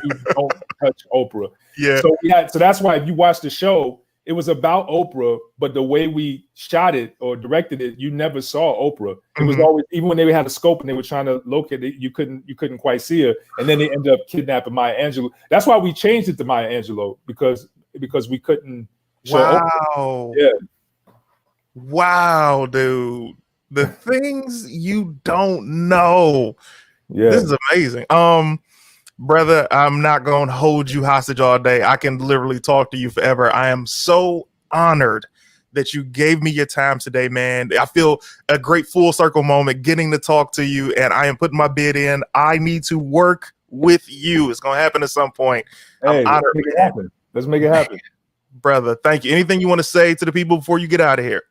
you don't touch Oprah. Yeah. So that's why if you watch the show, it was about Oprah, but the way we shot it or directed it, you never saw Oprah. It was always, even when they had a scope and they were trying to locate it, you couldn't quite see her. And then they ended up kidnapping Maya Angelou. That's why we changed it to Maya Angelou because we couldn't show Oprah. Yeah. Wow, dude. The things you don't know. Yeah. This is amazing. Brother, I'm not going to hold you hostage all day. I can literally talk to you forever. I am so honored that you gave me your time today, man. I feel a great full circle moment getting to talk to you, and I am putting my bid in. I need to work with you. It's going to happen at some point. Hey, I'm honored. Let's make it happen. Brother, thank you. Anything you want to say to the people before you get out of here?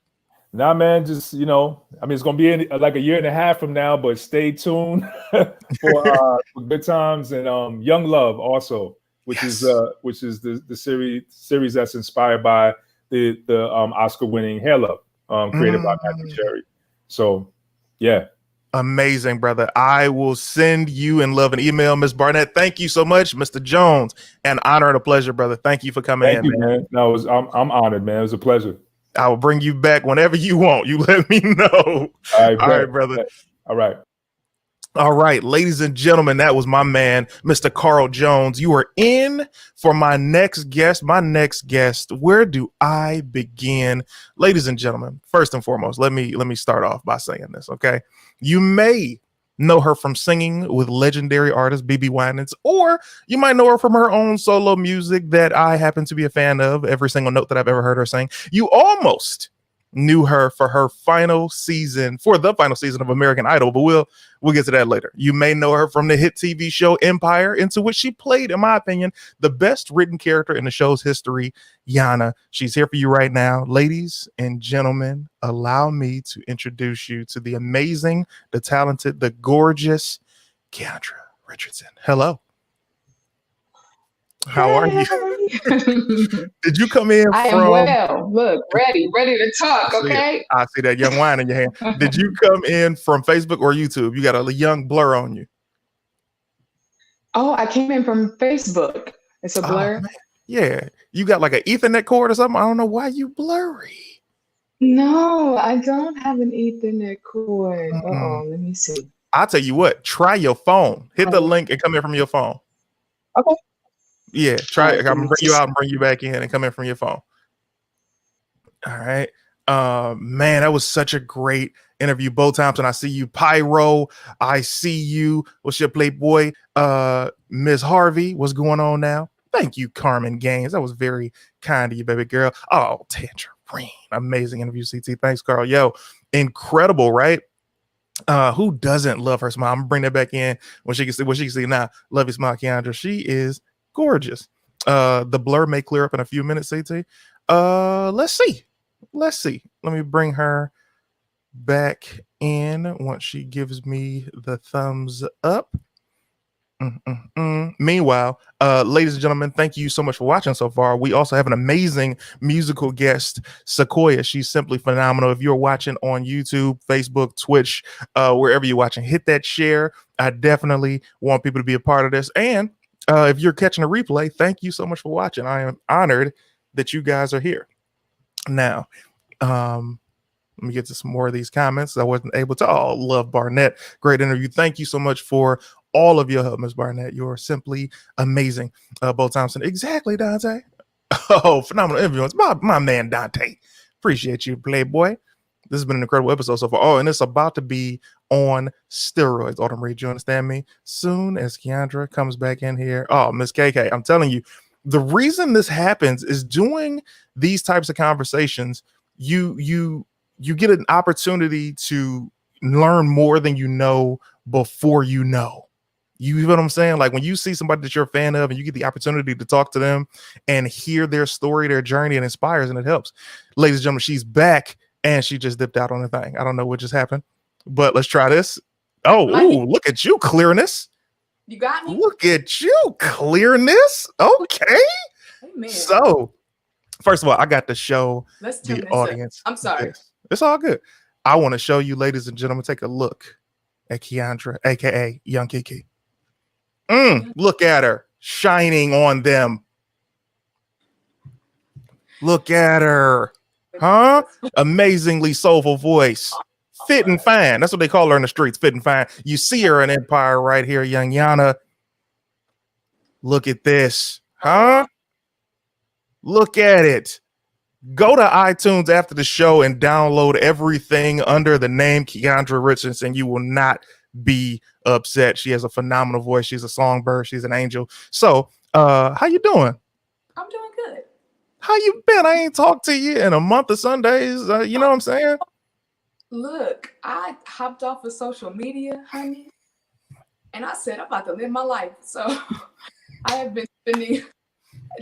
Nah, man, just, it's going to be like a year and a half from now, but stay tuned for Good Times and Young Love also, which is the series that's inspired by the Oscar-winning Hair Love. created by Matthew Cherry. So, yeah. Amazing, brother. I will send you and love an email, Miss Barnett. Thank you so much, Mr. Jones. An honor and a pleasure, brother. Thank you for coming Thank in, you, man. No, I'm honored, man. It was a pleasure. I will bring you back whenever you want. You let me know. All right, brother. Bet. All right. All right, ladies and gentlemen, that was my man, Mr. Carl Jones. You are in for my next guest. My next guest, where do I begin? Ladies and gentlemen, first and foremost, let me start off by saying this, okay? You may know her from singing with legendary artist BB Winans, or you might know her from her own solo music that I happen to be a fan of, every single note that I've ever heard her sing. You almost knew her for the final season of American Idol, but we'll get to that later. You may know her from the hit TV show Empire, into which she played, in my opinion, the best written character in the show's history, Yana. She's here for you right now. Ladies and gentlemen, allow me to introduce you to the amazing, the talented, the gorgeous KIANDRA Richardson. Hello. How are you? Did you come in I am well. Look, ready to talk, okay? I see that young wine in your hand. Did you come in from Facebook or YouTube? You got a young blur on you. Oh, I came in from Facebook. It's a blur. Yeah. You got like an Ethernet cord or something? I don't know why you blurry. No, I don't have an Ethernet cord. Let me see. I'll tell you what, try your phone. Hit the link and come in from your phone. Okay. Yeah, try it. I'm gonna bring you out and bring you back in and come in from your phone. All right. Man, that was such a great interview. Bo Thompson, I see you. Pyro, I see you. What's your Playboy? Miss Harvey, what's going on now? Thank you, Carmen Gaines. That was very kind of you, baby girl. Oh, Tangerine. Amazing interview, CT. Thanks, Carl. Yo, incredible, right? Who doesn't love her smile? I'm gonna bring that back in when she can see now. Love your smile, KIANDRA. She is gorgeous. The blur may clear up in a few minutes, CT. Let's see. Let me bring her back in once she gives me the thumbs up. Meanwhile, ladies and gentlemen, thank you so much for watching so far. We also have an amazing musical guest, SEQUOYAH. She's simply phenomenal. If you're watching on YouTube, Facebook, Twitch, wherever you're watching, hit that share. I definitely want people to be a part of this. And if you're catching a replay, thank you so much for watching. I am honored that you guys are here. Now, let me get to some more of these comments. I wasn't able to. Oh, love Barnett. Great interview. Thank you so much for all of your help, Ms. Barnett. You're simply amazing. Bo Thompson. Exactly, Dante. Oh, phenomenal interview. It's my man, Dante. Appreciate you, Playboy. This has been an incredible episode so far. Oh, and it's about to be on steroids. Autumn Reed, you understand me? Soon as KIANDRA comes back in here. Oh, Miss KK, I'm telling you, the reason this happens is doing these types of conversations, you get an opportunity to learn more than you know before you know. You know what I'm saying? Like when you see somebody that you're a fan of and you get the opportunity to talk to them and hear their story, their journey, it inspires and it helps. Ladies and gentlemen, she's back and she just dipped out on the thing. I don't know what just happened, but let's try this. Oh, ooh, look at you clearing this. You got me? Look at you clearing this. Okay. Amen. So, first of all, I got to show the audience. I'm sorry. This. It's all good. I want to show you, ladies and gentlemen, take a look at KIANDRA, aka Young Kiki. Look at her shining on them. Look at her. Huh? Amazingly soulful voice. Fit and fine. That's what they call her in the streets. Fit and fine. You see her in Empire right here, young Yana. Look at this. Huh? Look at it. Go to iTunes after the show and download everything under the name KIANDRA Richardson. You will not be upset. She has a phenomenal voice. She's a songbird. She's an angel. So, how you doing? I'm doing good. How you been? I ain't talked to you in a month of Sundays. You know what I'm saying? Look, I hopped off of social media, honey, and I said I'm about to live my life. So I have been spending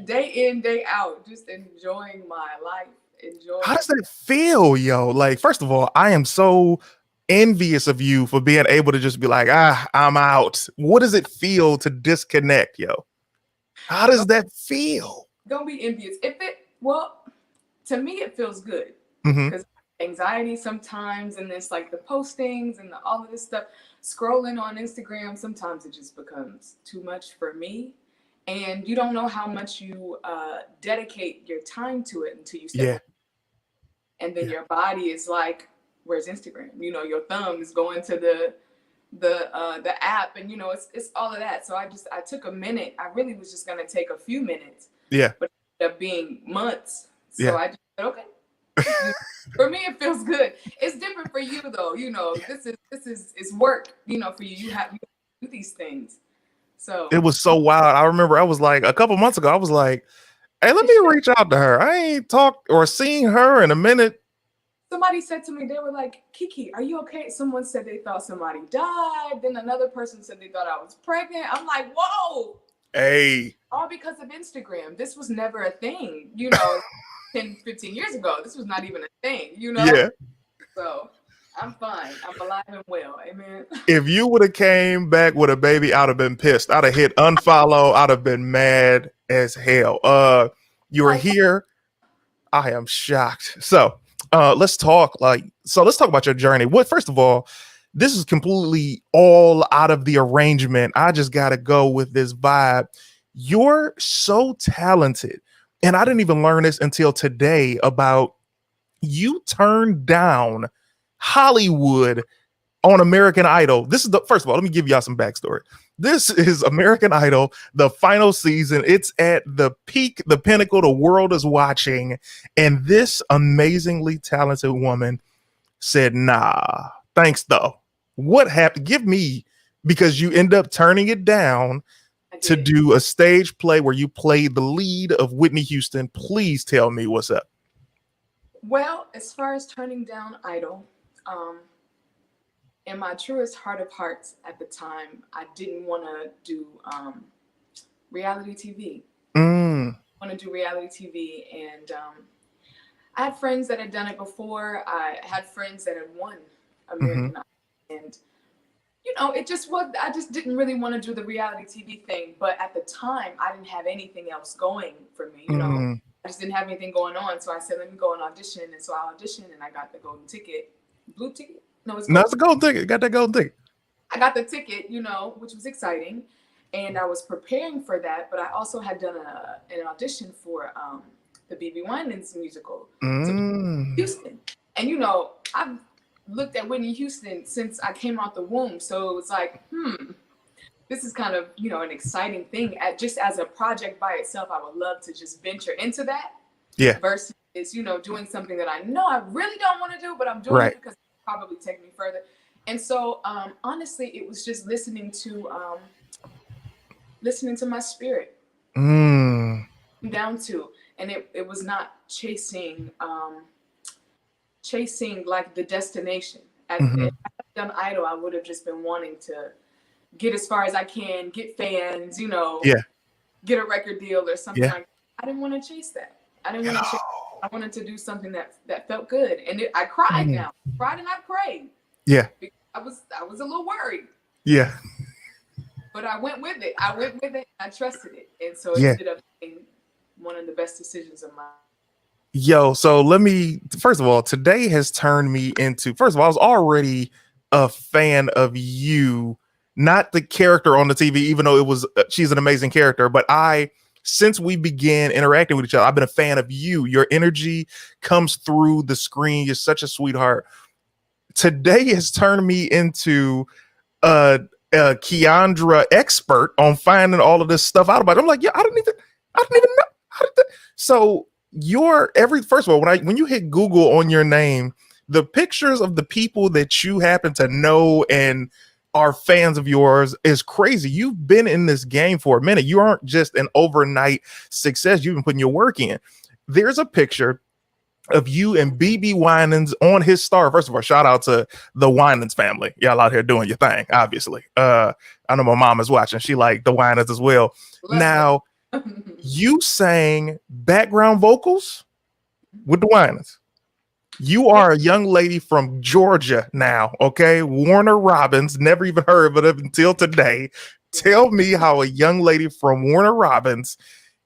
day in, day out, just enjoying my life. How does that feel, yo? Like, first of all, I am so envious of you for being able to just be like, I'm out. What does it feel to disconnect, yo? How does that feel? Don't be envious. Well, to me, it feels good. Mm-hmm. Because anxiety sometimes, and it's like the postings and all of this stuff. Scrolling on Instagram, sometimes it just becomes too much for me. And you don't know how much you dedicate your time to it until you step away. And then your body is like, where's Instagram? You know, your thumb is going to the app, and you know, it's all of that. So I took a minute. I really was just gonna take a few minutes. Yeah. But it ended up being months. So I just said, okay. For me, it feels good. It's different for you though. You know, this is work. You know, for you, you have to do these things. So it was so wild. I remember I was like, a couple months ago, I was like, hey, let me reach out to her. I ain't talked or seen her in a minute. Somebody said to me, they were like, Kiki, are you okay? Someone said they thought somebody died. Then another person said they thought I was pregnant. I'm like, whoa. Hey. All because of Instagram. This was never a thing, you know, 10, 15 years ago. This was not even a thing, you know? Yeah. So I'm fine. I'm alive and well. Amen. If you would have came back with a baby, I'd have been pissed. I'd have hit unfollow. I'd have been mad as hell. You were here. I am shocked. So let's talk about your journey. First of all, this is completely all out of the arrangement. I just got to go with this vibe. You're so talented. And I didn't even learn this until today about you turned down Hollywood on American Idol. This is first of all, let me give y'all some backstory. This is American Idol, the final season. It's at the peak, the pinnacle, the world is watching. And this amazingly talented woman said, nah, thanks though. What happened? Give me, because you end up turning it down to do a stage play where you played the lead of Whitney Houston. Please tell me what's up. Well, as far as turning down Idol, in my truest heart of hearts at the time, I didn't want to do reality TV. I want to do reality TV, and I had friends that had done it before. I had friends that had won American Idol, and you know, it just was. I just didn't really want to do the reality TV thing. But at the time, I didn't have anything else going for me. You know, I just didn't have anything going on. So I said, let me go and audition. And so I auditioned, and I got the golden ticket, blue ticket. No, it's a golden ticket. Got that golden ticket. I got the ticket, you know, which was exciting, and I was preparing for that. But I also had done an audition for the B.B. Winans musical, Houston, and you know, I've looked at Whitney Houston since I came out the womb, so it was like, this is kind of, you know, an exciting thing. Just as a project by itself, I would love to just venture into that. Yeah. Versus, you know, doing something that I know I really don't want to do, but I'm doing it because probably take me further. And so honestly, it was just listening to my spirit down to, and it was not chasing like the destination. If I had done Idol, I would have just been wanting to get as far as I can, get fans, you know, get a record deal or something like that. I didn't want to chase that. I didn't want to chase. I wanted to do something that felt good, and I cried now. I cried and I prayed. Yeah, I was a little worried. Yeah, but I went with it. I trusted it, and so it ended up being one of the best decisions of my life. Yo, so first of all, today has turned me into, first of all, I was already a fan of you, not the character on the TV, even though she's an amazing character, but since we began interacting with each other, I've been a fan of you. Your energy comes through the screen. You're such a sweetheart. Today has turned me into a KIANDRA expert on finding all of this stuff out about it. I'm like, I don't even know. How did that? So first of all, when you hit Google on your name, the pictures of the people that you happen to know and are fans of yours is crazy. You've been in this game for a minute. You aren't just an overnight success. You've been putting your work in. There's a picture of you and B.B. Winans on his star. First of all, shout out to the Winans family. Y'all out here doing your thing, obviously. I know my mom is watching. She liked the Winans as well. Now, you sang background vocals with the Winans. You are a young lady from Georgia now, okay? Warner Robins, never even heard of it until today. Tell me how a young lady from Warner Robins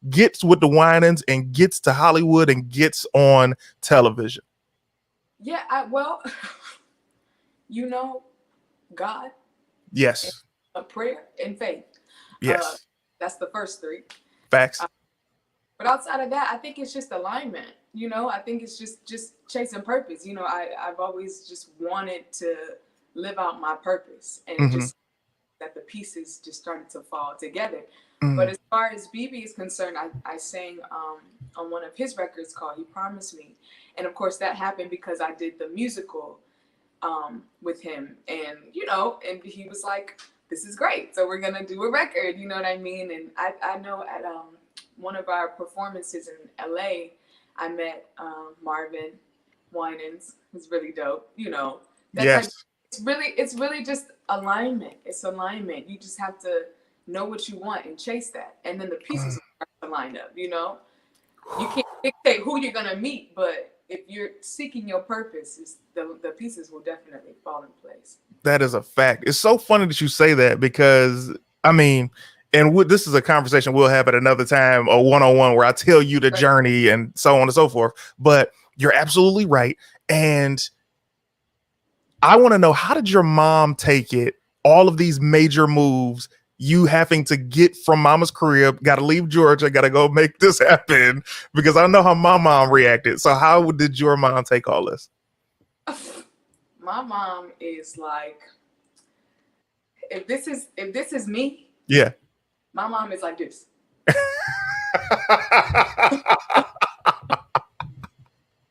gets with the Winans and gets to Hollywood and gets on television. Yeah, well, you know, God, Yes. a prayer, and faith. Uh, Yes. that's the first three. Facts. But outside of that, I think it's just alignment. You know, I think it's just chasing purpose. You know, I've always just wanted to live out my purpose, and it just that the pieces just started to fall together. But as far as BB is concerned, I sang on one of his records called "He Promised Me," and of course that happened because I did the musical with him, and you know, and he was like, "This is great, so we're gonna do a record." You know what I mean? And I know at one of our performances in LA, I met Marvin Winans, who's really dope. You know, that type. It's really just alignment. It's alignment. You just have to know what you want and chase that, and then the pieces will start to line up. You know, you can't dictate who you're gonna meet, but if you're seeking your purpose, the pieces will definitely fall in place. That is a fact. It's so funny that you say that because I mean, and this is a conversation we'll have at another time, a one-on-one where I tell you the journey and so on and so forth. But you're absolutely right. And I want to know, how did your mom take it? All of these major moves, you having to get from mama's crib, got to leave Georgia, got to go make this happen, because I know how my mom reacted. So how did your mom take all this? My mom is like, if this is me, yeah. My mom is like this.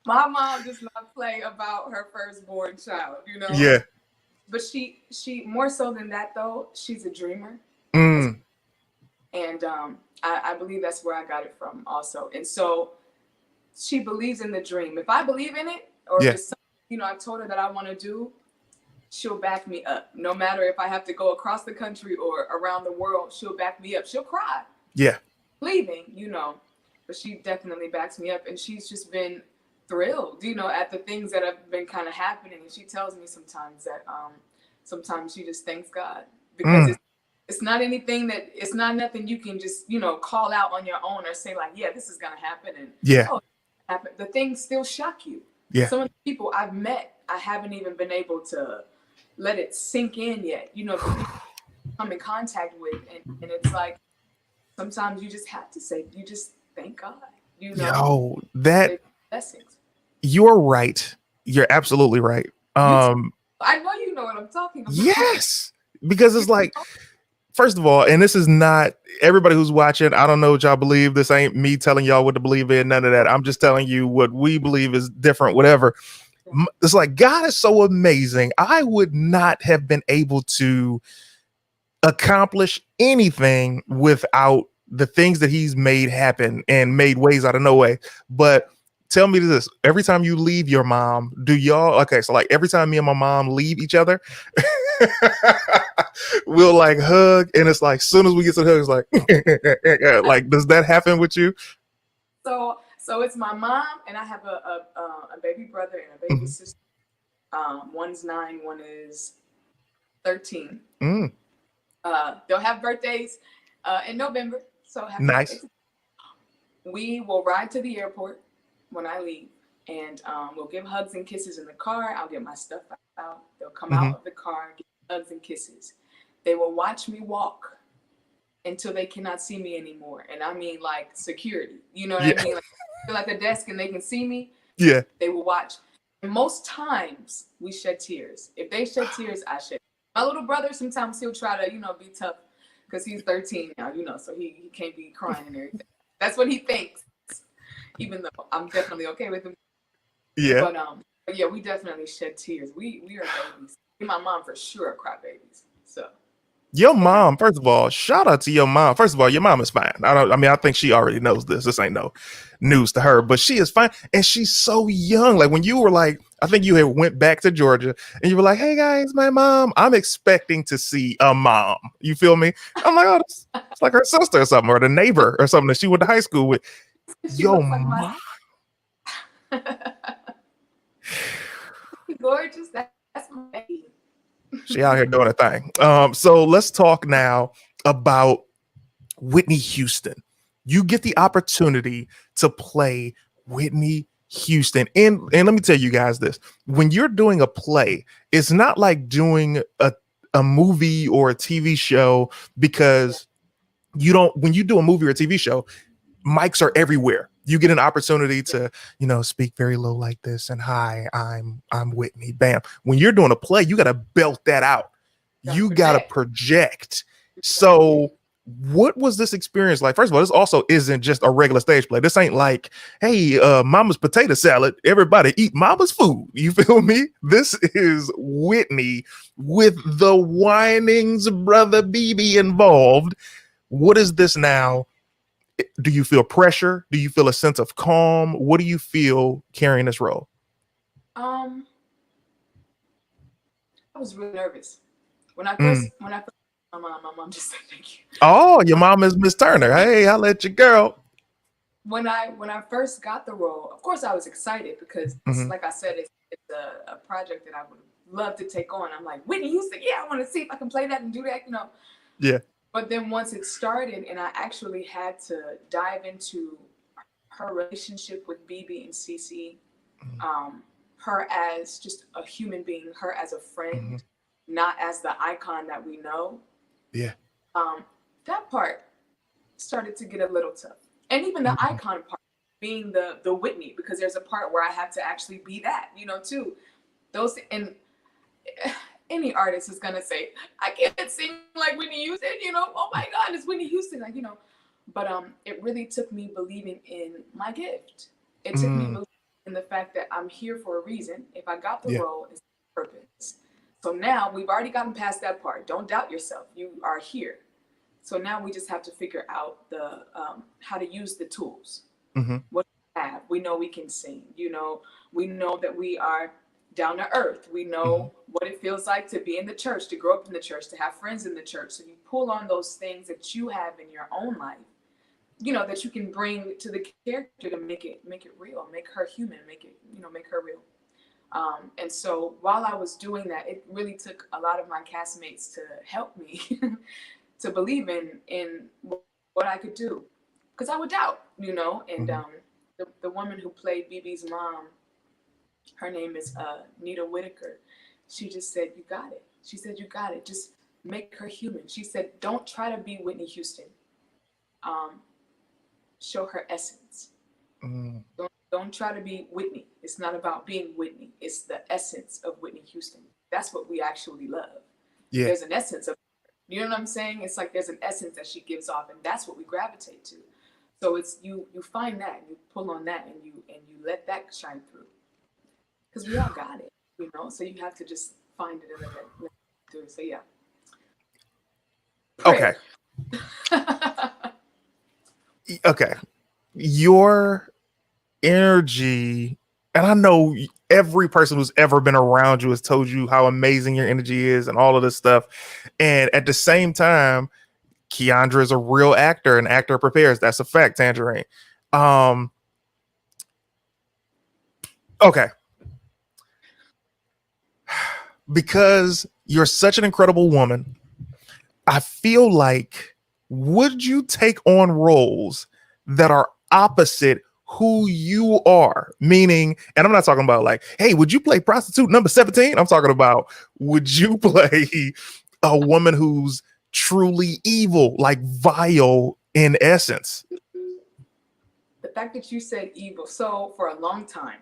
My mom does not play about her firstborn child, you know? Yeah. But she more so than that though, she's a dreamer. And I believe that's where I got it from also. And so she believes in the dream. If I believe in it, or if it's something, you know, I told her that I want to do, she'll back me up. No matter if I have to go across the country or around the world, she'll back me up. She'll cry. Yeah. Leaving, you know, but she definitely backs me up, and she's just been thrilled, you know, at the things that have been kind of happening. And she tells me sometimes that sometimes she just thanks God because it's not anything that, it's not nothing you can just, you know, call out on your own or say like, yeah, this is gonna happen, and oh, happen. The things still shock you. Some of the people I've met, I haven't even been able to let it sink in yet, you know, the people come in contact with, and it's like sometimes you just have to say, you just thank God, you know. That blessings. You're right. You're absolutely right. I know you know what I'm talking about. Yes, because it's like, first of all, and this is not everybody who's watching, I don't know what y'all believe. This ain't me telling y'all what to believe in, none of that. I'm just telling you what we believe is different, whatever. It's like, God is so amazing. I would not have been able to accomplish anything without the things that he's made happen and made ways out of no way. But tell me this, every time you leave your mom, do y'all, okay, so like every time me and my mom leave each other, we'll like hug, and it's like, soon as we get to the hug, it's like, like, does that happen with you? So it's my mom, and I have a baby brother and a baby sister. One's 9, one is 13. They'll have birthdays in November. So happy birthday. We will ride to the airport when I leave, and we'll give hugs and kisses in the car. I'll get my stuff out. They'll come out of the car, give hugs and kisses. They will watch me walk until they cannot see me anymore. And I mean like security. You know what I mean? Like, they're at the desk and they can see me. Yeah. They will watch. And most times we shed tears. If they shed tears, I shed. My little brother, sometimes he'll try to, you know, be tough because he's 13 now, you know, so he can't be crying and everything. That's what he thinks, even though I'm definitely okay with him. Yeah. But yeah, we definitely shed tears. We are babies. Me and my mom for sure are cry babies. So. Your mom, first of all, shout out to your mom. First of all, your mom is fine. I think she already knows this. This ain't no news to her, but she is fine. And she's so young. Like when you were like, I think you had went back to Georgia and you were like, hey guys, my mom, I'm expecting to see a mom. You feel me? I'm like, oh, it's like her sister or something, or the neighbor or something that she went to high school with. Yo, mom. Gorgeous. That's my baby. She out here doing a thing. So let's talk now about Whitney Houston. You get the opportunity to play Whitney Houston. And let me tell you guys this. When you're doing a play, it's not like doing a movie or a TV show, because you don't, when you do a movie or a TV show, mics are everywhere. You get an opportunity to, speak very low like this, and hi, I'm Whitney. Bam. When you're doing a play, you got to belt that out. You got to project. So what was this experience like? First of all, this also isn't just a regular stage play. This ain't like, hey, mama's potato salad, everybody eat mama's food. You feel me? This is Whitney with the whinings brother BB involved. What is this now? Do you feel pressure? Do you feel a sense of calm? What do you feel carrying this role? I was really nervous when I first my mom just said thank you. Oh, your mom is Miss Turner. Hey, I'll let you girl. When I first got the role, of course I was excited because like I said, it's a project that I would love to take on. I'm like, Whitney Houston, yeah, I want to see if I can play that and do that, Yeah. But then once it started and I actually had to dive into her relationship with BB and CC, her as just a human being, her as a friend, not as the icon that we know. Yeah. That part started to get a little tough. And even the icon part, being the Whitney, because there's a part where I have to actually be that, too. Those, and any artist is gonna say, I can't sing like Whitney Houston, oh my God, it's Whitney Houston, like, But it really took me believing in my gift. It took me believing in the fact that I'm here for a reason. If I got the role, it's purpose. So now we've already gotten past that part. Don't doubt yourself. You are here. So now we just have to figure out the how to use the tools. What we have. We know we can sing. We know that we are down to earth. We know what it feels like to be in the church, to grow up in the church, to have friends in the church. So you pull on those things that you have in your own life, that you can bring to the character to make it real, make her human, make her real. And so while I was doing that, it really took a lot of my castmates to help me to believe in what I could do, because I would doubt, and the woman who played BB's mom, her name is Nita Whitaker. She just said, you got it. She said, you got it. Just make her human. She said, don't try to be Whitney Houston. Show her essence. Don't try to be Whitney. It's not about being Whitney. It's the essence of Whitney Houston. That's what we actually love. Yeah. There's an essence of her. You know what I'm saying? It's like there's an essence that she gives off, and that's what we gravitate to. So it's you find that, and you pull on that, and you let that shine through. Because we all got it, so you have to just find it and let it through. So yeah. Okay. Okay. Your energy, and I know every person who's ever been around you has told you how amazing your energy is and all of this stuff. And at the same time, KIANDRA is a real actor. An actor prepares. That's a fact, Tangerine. Okay. Because you're such an incredible woman, I feel like, would you take on roles that are opposite who you are? Meaning, and I'm not talking about like, hey, would you play prostitute number 17? I'm talking about, would you play a woman who's truly evil, like vile in essence? The fact that you said evil, so for a long time,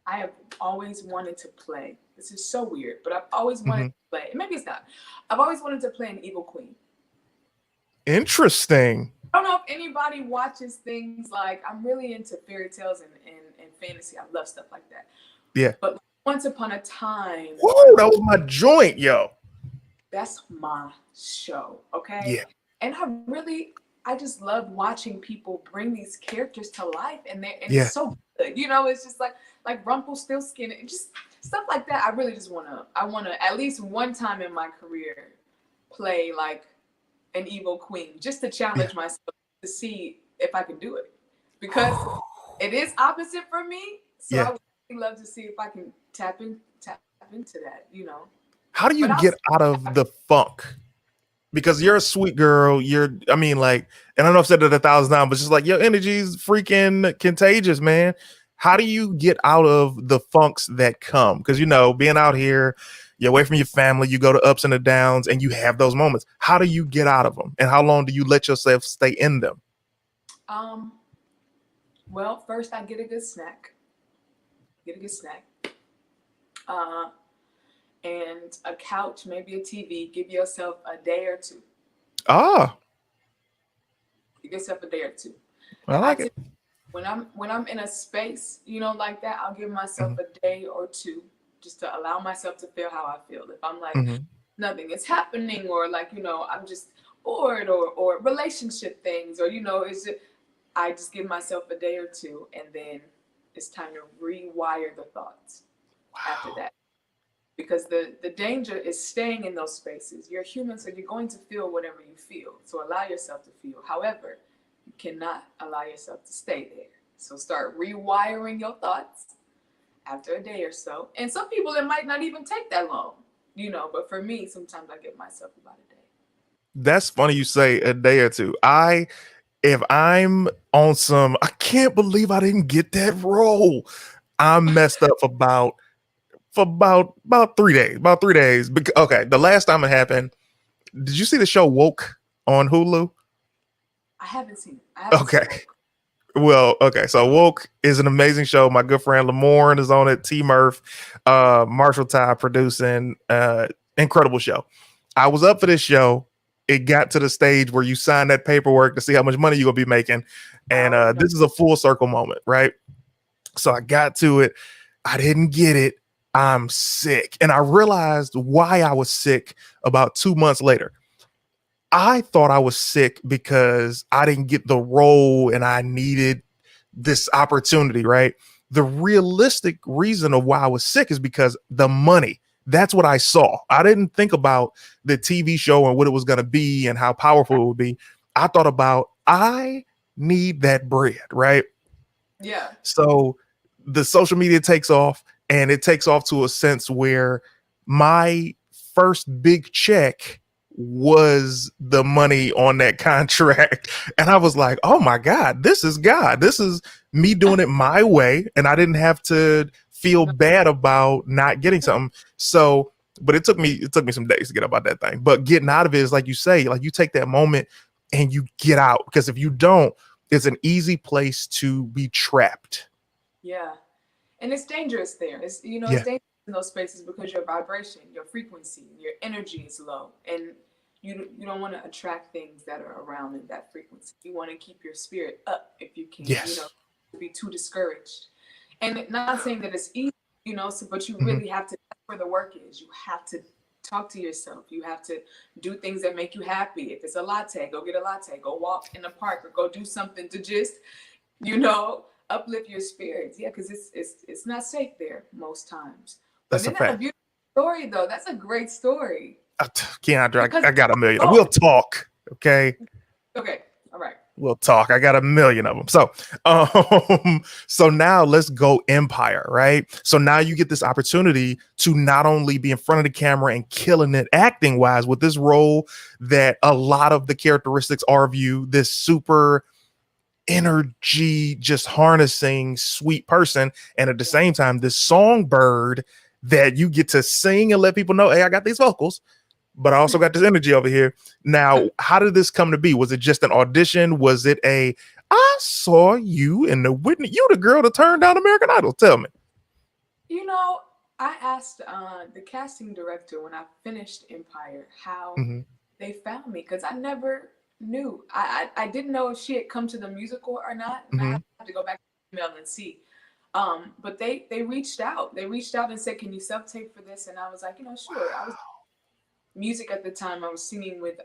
I have always wanted to play. This is so weird, but I've always wanted to play. Maybe it's not. I've always wanted to play an evil queen. Interesting. I don't know if anybody watches things like, I'm really into fairy tales and fantasy. I love stuff like that. Yeah. But once upon a time. Whoa, that was my joint, yo. That's my show, okay? Yeah. And I just love watching people bring these characters to life, and it's so good. It's just like Rumpelstiltskin and just stuff like that. I really just want to at least one time in my career play like an evil queen, just to challenge myself to see if I can do it, because it is opposite for me. So I would really love to see if I can tap into that, How do you get out of the funk? because you're a sweet girl. I mean, like, and I know I've said it 1,000 times, but just like your energy's freaking contagious, man. How do you get out of the funks that come? Because, you know, being out here, you're away from your family, you go to ups and the downs, and you have those moments. How do you get out of them? And how long do you let yourself stay in them? Well, first I get a good snack. And a couch, maybe a TV. Give yourself a day or two. Ah, Give yourself a day or two. I like it. When I'm in a space, you know, like that, I'll give myself a day or two just to allow myself to feel how I feel. If I'm like nothing is happening, or like, you know, I'm just bored, or relationship things, or, you know, I just give myself a day or two, and then it's time to rewire the thoughts after that. Because the danger is staying in those spaces. You're human, so you're going to feel whatever you feel. So allow yourself to feel. However, you cannot allow yourself to stay there. So start rewiring your thoughts after a day or so. And some people, it might not even take that long, you know, but for me, sometimes I give myself about a day. That's funny you say a day or two. If I'm on some, I can't believe I didn't get that role. I'm messed up for about 3 days. About 3 days. Okay, the last time it happened, did you see the show Woke on Hulu? I haven't seen it. Okay. Well, okay. So Woke is an amazing show. My good friend Lamorne is on it. T Murph, Marshall Ty producing. Incredible show. I was up for this show. It got to the stage where you sign that paperwork to see how much money you're gonna be making. And this is a full circle moment, right? So I got to it. I didn't get it. I'm sick. And I realized why I was sick about 2 months later. I thought I was sick because I didn't get the role and I needed this opportunity, right? The realistic reason of why I was sick is because the money. That's what I saw. I didn't think about the TV show and what it was going to be and how powerful it would be. I thought about, I need that bread, right? Yeah. So the social media takes off, and it takes off to a sense where my first big check was the money on that contract. And I was like, oh my God, this is God. This is me doing it my way. And I didn't have to feel bad about not getting something. So, but it took me some days to get about that thing. But getting out of it is like you say, like you take that moment and you get out, because if you don't, it's an easy place to be trapped. Yeah. And it's dangerous there. It's, you know, it's dangerous in those spaces because your vibration, your frequency, your energy is low, and you don't want to attract things that are around in that frequency. You want to keep your spirit up if you can. Yes. You know, be too discouraged. And not saying that it's easy, you know, so, but you really have to, that's where the work is. You have to talk to yourself. You have to do things that make you happy. If it's a latte, go get a latte, go walk in the park, or go do something to just, you know, uplift your spirits. Yeah, because it's not safe there most times. But That's a isn't that fact. a beautiful story, though? That's a great story. KIANDRA, I got a million. We'll talk. Okay. Okay. All right. We'll talk. I got a million of them. So now let's go Empire, right? So now you get this opportunity to not only be in front of the camera and killing it acting wise with this role that a lot of the characteristics are of you, this super energy, just harnessing sweet person. And at the same time, this songbird that you get to sing and let people know, hey, I got these vocals, but I also got this energy over here. Now, how did this come to be? Was it just an audition? Was it I saw you in the Whitney, you the girl that turned down American Idol? Tell me. You know, I asked the casting director when I finished Empire how they found me, because I never knew. I didn't know if she had come to the musical or not. And I have to go back to the email and see. But they reached out. They reached out and said, can you self-tape for this? And I was like, you know, sure. I was music at the time. I was singing with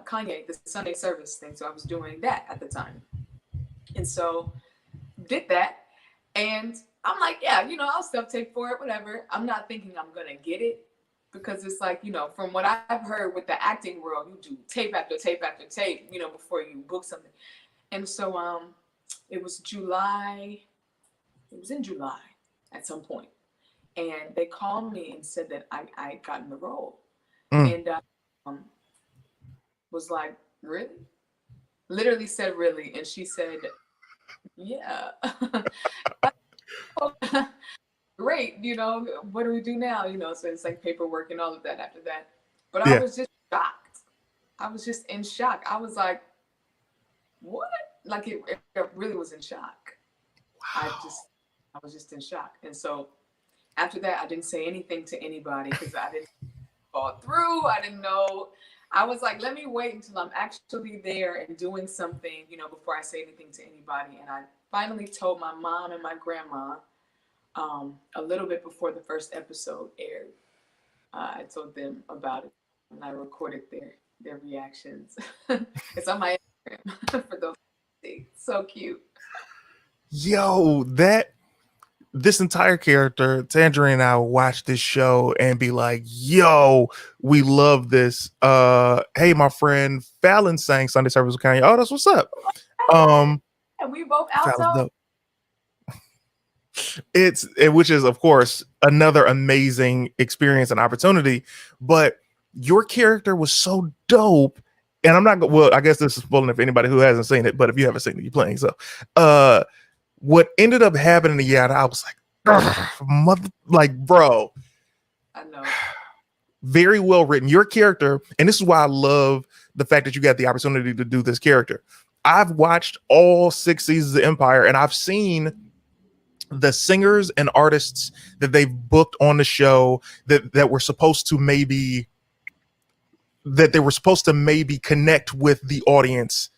Kanye, the Sunday service thing. So I was doing that at the time. And so did that. And I'm like, yeah, you know, I'll self-tape for it, whatever. I'm not thinking I'm going to get it, because it's like, you know, from what I've heard with the acting world, you do tape after tape after tape, you know, before you book something. And so it was July. It was in July at some point. And they called me and said that I gotten the role. And was like, really? Literally said, really. And she said, yeah. Great, what do we do now? So it's like paperwork and all of that after that. But I Yeah. was just shocked. I was just in shock. I was like, what? Like it really was in shock. Wow. I was just in shock. And so after that, I didn't say anything to anybody because I didn't fall through. I didn't know. I was like, let me wait until I'm actually there and doing something, before I say anything to anybody. And I finally told my mom and my grandma a little bit before the first episode aired. I told them about it and I recorded their reactions. It's on my Instagram for those who see. So cute. Yo, this entire character, Tangerine and I will watch this show and be like, yo, we love this. Hey, my friend Fallon sang Sunday Service with Kanye. Oh, that's what's up. And we both alto. Which is, of course, another amazing experience and opportunity. But your character was so dope. And I'm not well, I guess this is spoiling if anybody who hasn't seen it, but if you haven't seen it, you're playing. So what ended up happening, I was like, bro. I know. Very well written. Your character, and this is why I love the fact that you got the opportunity to do this character. I've watched all 6 seasons of Empire, and I've seen the singers and artists that they've booked on the show that were supposed to maybe connect with the audience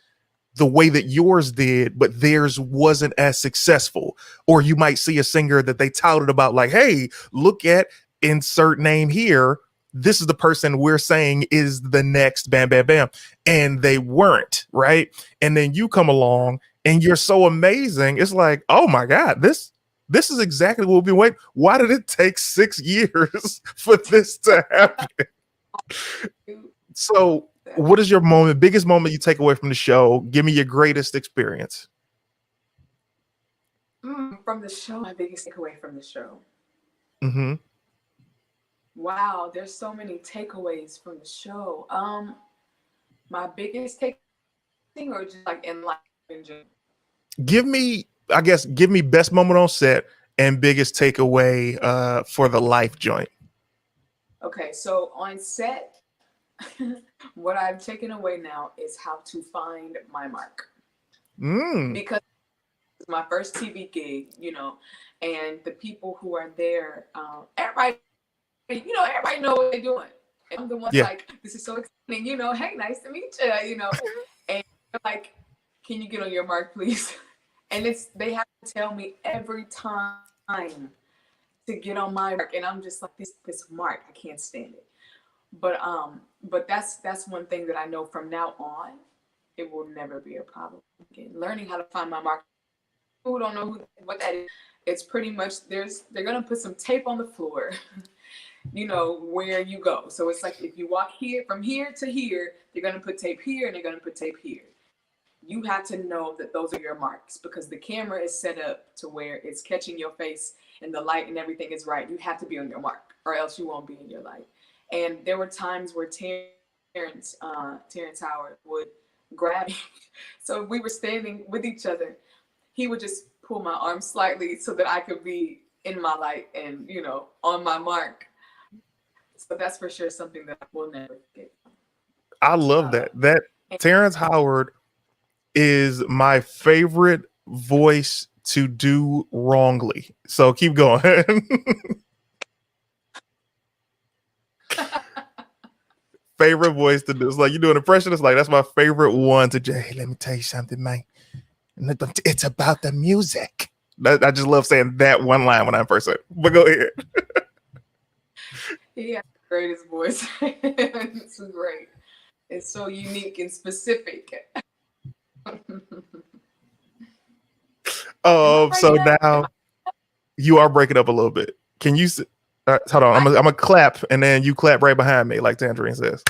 the way that yours did, but theirs wasn't as successful. Or you might see a singer that they touted about like, hey, look at insert name here. This is the person we're saying is the next bam, bam, bam. And they weren't, right? And then you come along and you're so amazing. It's like, oh my God, this is exactly what we've been waiting. Why did it take 6 years for this to happen? So what is your biggest moment you take away from the show? Give me your greatest experience. From the show, my biggest takeaway from the show. Mm-hmm. Wow, there's so many takeaways from the show. My biggest takeaway, or just like in life in general? Give me best moment on set and biggest takeaway for the life joint. Okay, so on set, what I've taken away now is how to find my mark. Because it's my first TV gig, and the people who are there, everybody know what they're doing. And I'm the one like, this is so exciting, hey, nice to meet you, and they're like, can you get on your mark, please? And they have to tell me every time to get on my mark, and I'm just like, this mark, I can't stand it. But that's one thing that I know from now on, it will never be a problem again. Learning how to find my mark. Who don't know what that is? It's pretty much they're gonna put some tape on the floor, where you go. So it's like if you walk here from here to here, they're gonna put tape here and they're gonna put tape here. You have to know that those are your marks because the camera is set up to where it's catching your face and the light and everything is right. You have to be on your mark or else you won't be in your light. And there were times where Terrence Howard would grab me. So if we were standing with each other, he would just pull my arm slightly so that I could be in my light and, on my mark. So that's for sure something that I will never forget. I love that. That Terrence Howard is my favorite voice to do wrongly. So keep going. Favorite voice to do. It's like you do an impression. It's like that's my favorite one to. Hey, let me tell you something, man. It's about the music. I just love saying that one line when I'm first saying. But go ahead. He has the greatest voice. It's great. It's so unique and specific. So now you are breaking up a little bit. Can you? Hold on. I'm gonna clap, and then you clap right behind me, like Tangerine says.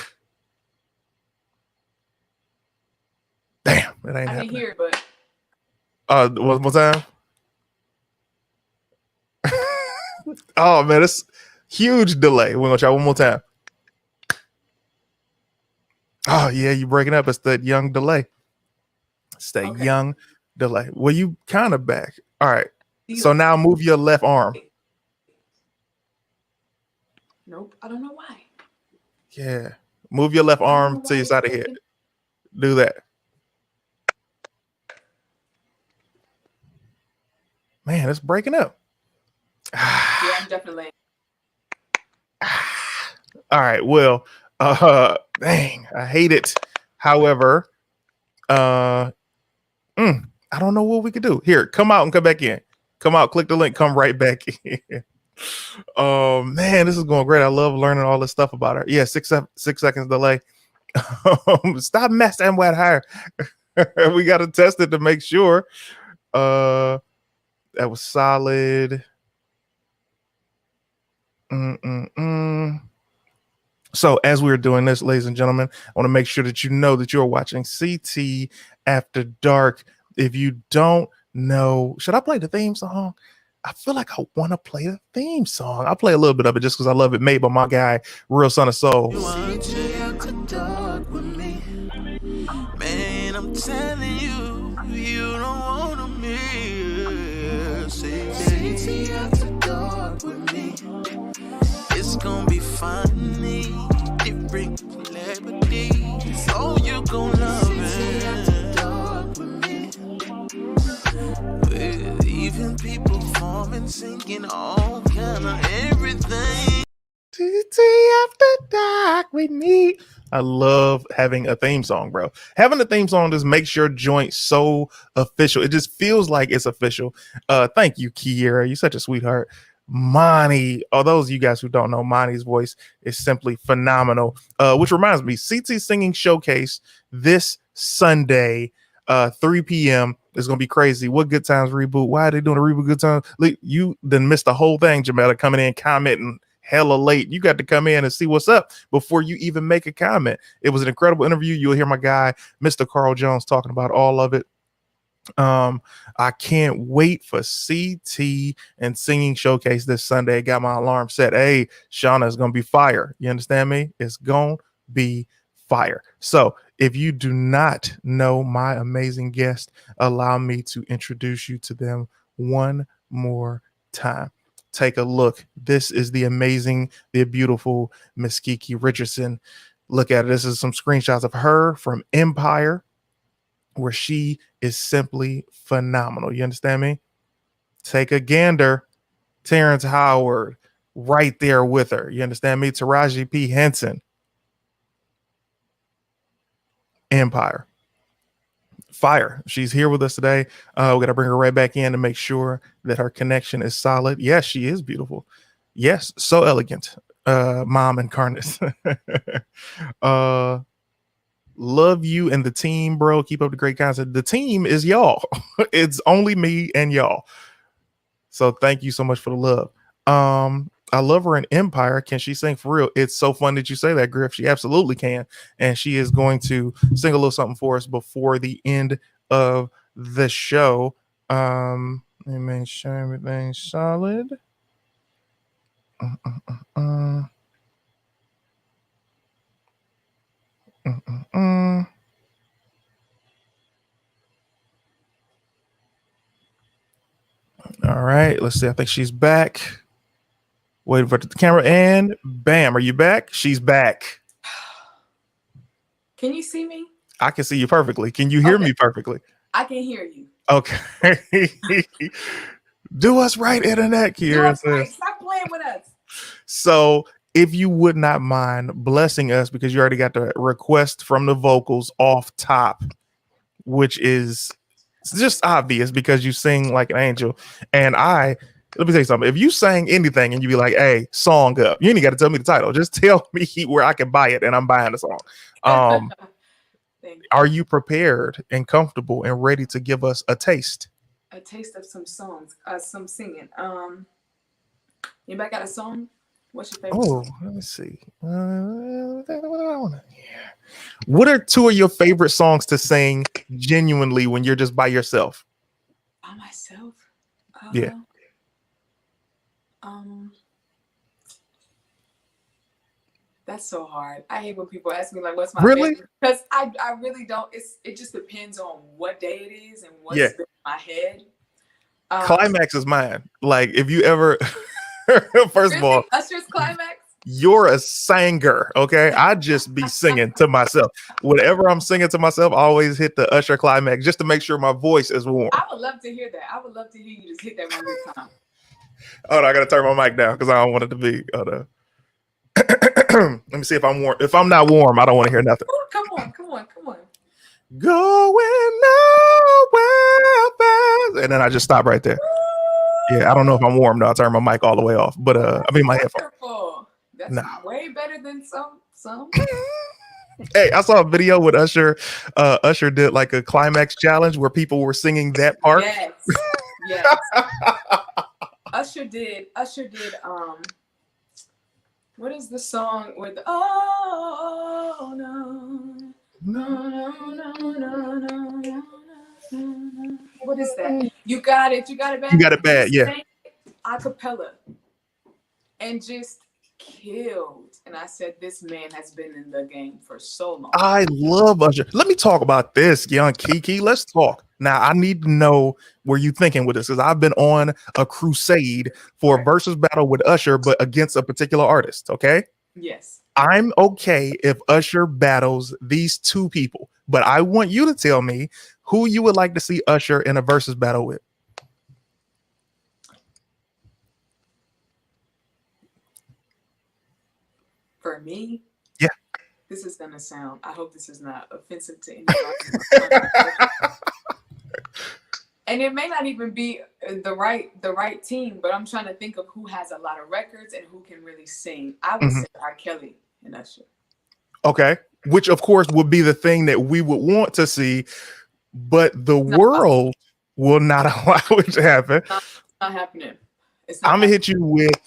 Damn, it ain't happening. I didn't hear, but. One more time. Oh man, it's huge delay. We're gonna try one more time. Oh yeah, you breaking up. It's that young delay. It's that Okay. young delay. Well, you kind of back. All right. Do you- So now move your left arm. Nope. I don't know why. Yeah. Move your left I don't know arm why to your it's side of the head. taking- Do that. Man, it's breaking up. Yeah, I'm definitely. All right. Well, dang, I hate it. However, I don't know what we could do. Here, come out and come back in. Come out, click the link, come right back in. Oh man, this is going great. I love learning all this stuff about her. Yeah, 6 seconds delay. Stop messing with her. We got to test it to make sure. That was solid. So as we're doing this, ladies and gentlemen, I want to make sure that you know that you're watching CT After Dark. If you don't know, should I play the theme song? I feel like I want to play the theme song. I'll play a little bit of it just because I love it. Made by my guy, Real Son of Soul. CT After Dark with me. Man, I'm telling you, you don't wanna miss it. CT After Dark with me. It's gonna be funny, different celebrities. Oh, you gon' love it. After Dark with me. With even people performing, singing all kind of everything. CT After Dark with me. I love having a theme song, bro. Having a theme song just makes your joint so official. It just feels like it's official. Thank you, Kiera. You're such a sweetheart. Monty. Oh, those of you guys who don't know, Monty's voice is simply phenomenal. Which reminds me, CT Singing Showcase this Sunday, 3 p.m. It's gonna be crazy. What Good Times reboot? Why are they doing a reboot? Good Times? You then missed the whole thing, Jametta, coming in commenting hella late. You got to come in and see what's up before you even make a comment. It was an incredible interview. You'll hear my guy, Mr. Carl Jones, talking about all of it. I can't wait for CT and Singing Showcase this Sunday. Got my alarm set. Hey, Shauna, is gonna be fire. You understand me? It's gonna be fire. So if you do not know my amazing guest, allow me to introduce you to them one more time. Take a look. This is the amazing, the beautiful Miss Kiki Richardson. Look at it. This is some screenshots of her from Empire, where she is simply phenomenal. You understand me? Take a gander. Terrence Howard right there with her. You understand me? Taraji P. Henson. Empire. Fire. She's here with us today. We're going to bring her right back in to make sure that her connection is solid. Yes, she is beautiful. Yes, so elegant. Mom incarnate. Love you and the team, bro. Keep up the great content. The team is y'all. It's only me and y'all. So thank you so much for the love. I love her in Empire. Can she sing for real? It's so fun that you say that, Griff. She absolutely can. And she is going to sing a little something for us before the end of the show. Let me make sure everything's solid. All right, let's see. I think she's back. Waiting for the camera, and bam, are you back? She's back. Can you see me? I can see you perfectly. Can you hear me perfectly? I can hear you. Okay. Do us right, internet, Kiera says. Stop playing with us. So if you would not mind blessing us, because you already got the request from the vocals off top, which is just obvious because you sing like an angel. And let me tell you something. If you sang anything and you be like, hey, song up, you ain't got to tell me the title. Just tell me where I can buy it and I'm buying the song. Are you prepared and comfortable and ready to give us a taste? A taste of some songs, some singing. Anybody got a song? What's your favorite song? Let me see. What are two of your favorite songs to sing genuinely when you're just by yourself? By myself? Yeah. That's so hard. I hate when people ask me like, "What's my Really? favorite?" Because I really don't. It just depends on what day it is and what's Yeah. been in my head. Climax is mine. Like if you ever, first of Really? all, Usher's Climax. you're a singer, okay? I just be singing to myself. Whatever I'm singing to myself, I always hit the Usher Climax just to make sure my voice is warm. I would love to hear that. I would love to hear you just hit that one good time. Oh, no, I gotta turn my mic down because I don't want it to be. Let me see if I'm warm. If I'm not warm, I don't want to hear nothing. Ooh, come on. Going nowhere fast. And then I just stop right there. Yeah, I don't know if I'm warm though. I'll turn my mic all the way off. But I mean my headphones. Wonderful. That's way better than some. Hey, I saw a video with Usher. Usher did like a climax challenge where people were singing that part. Yes. Usher did what is the song with oh no. What is that? You got it bad. You got it bad, yeah. Acapella. And just killed. And I said, this man has been in the game for so long. I love Usher. Let me talk about this, young Kiki. Let's talk. Now, I need to know where you thinking with this because I've been on a crusade for a versus battle with Usher, but against a particular artist, okay? Yes. I'm okay if Usher battles these two people, but I want you to tell me who you would like to see Usher in a versus battle with. For me, yeah, this is gonna sound. I hope this is not offensive to anybody. And it may not even be the right team, but I'm trying to think of who has a lot of records and who can really sing. I would say R. Kelly and Usher. Okay, which of course would be the thing that we would want to see, but the world will not allow it to happen. It's not happening. It's not I'm gonna hit you with.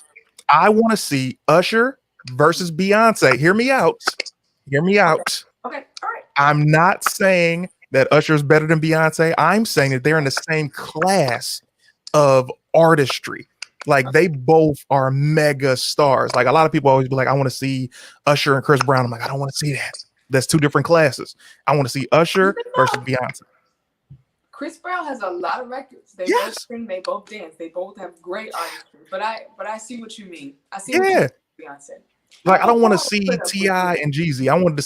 I want to see Usher versus Beyonce. Hear me out. Hear me out. Okay. All right. I'm not saying that Usher is better than Beyonce. I'm saying that they're in the same class of artistry. Like they both are mega stars. Like a lot of people always be like, I want to see Usher and Chris Brown. I'm like, I don't want to see that. That's two different classes. I want to see Usher versus Beyonce. Chris Brown has a lot of records. They both sing, they both dance, they both have great artistry. But I see what you mean. I see what you mean, Beyonce. Like I don't want to see T.I. and Jeezy. I wanted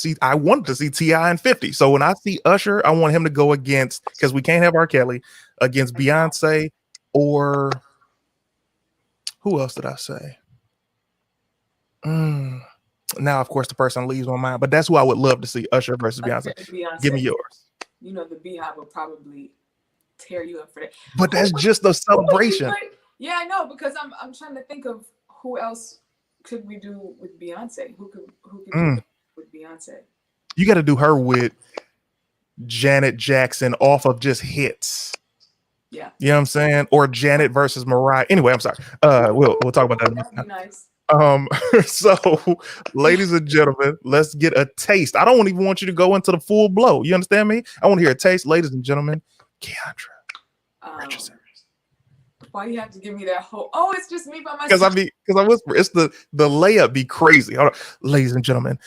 to see T.I. and 50. So when I see Usher, I want him to go against, because we can't have R. Kelly, against Beyonce or who else did I say? Now, of course, the person leaves my mind, but that's who I would love to see, Usher versus Beyonce. Give me yours. You know, the Beehive would probably tear you up for that. But that's just a celebration. Yeah, I know, because I'm trying to think of who else could we do with Beyonce? Who could do with Beyonce? You got to do her with Janet Jackson off of just hits. Yeah. You know what I'm saying? Or Janet versus Mariah. Anyway, I'm sorry. We'll talk about that. That'd be nice. So ladies and gentlemen, let's get a taste. I don't even want you to go into the full blow. You understand me? I want to hear a taste. Ladies and gentlemen, KIANDRA Richardson. Why you have to give me that whole it's just me by myself? Because I whisper. It's the layup be crazy. Hold on. Ladies and gentlemen,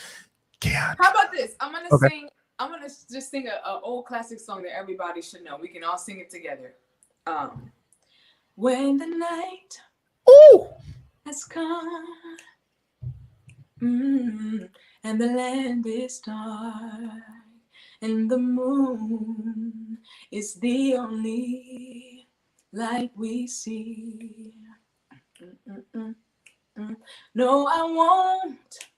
KIANDRA. How about this? I'm gonna sing. I'm gonna just sing a old classic song that everybody should know. We can all sing it together. When the night has come, and the land is dark, and the moon is the only light we see. No, I won't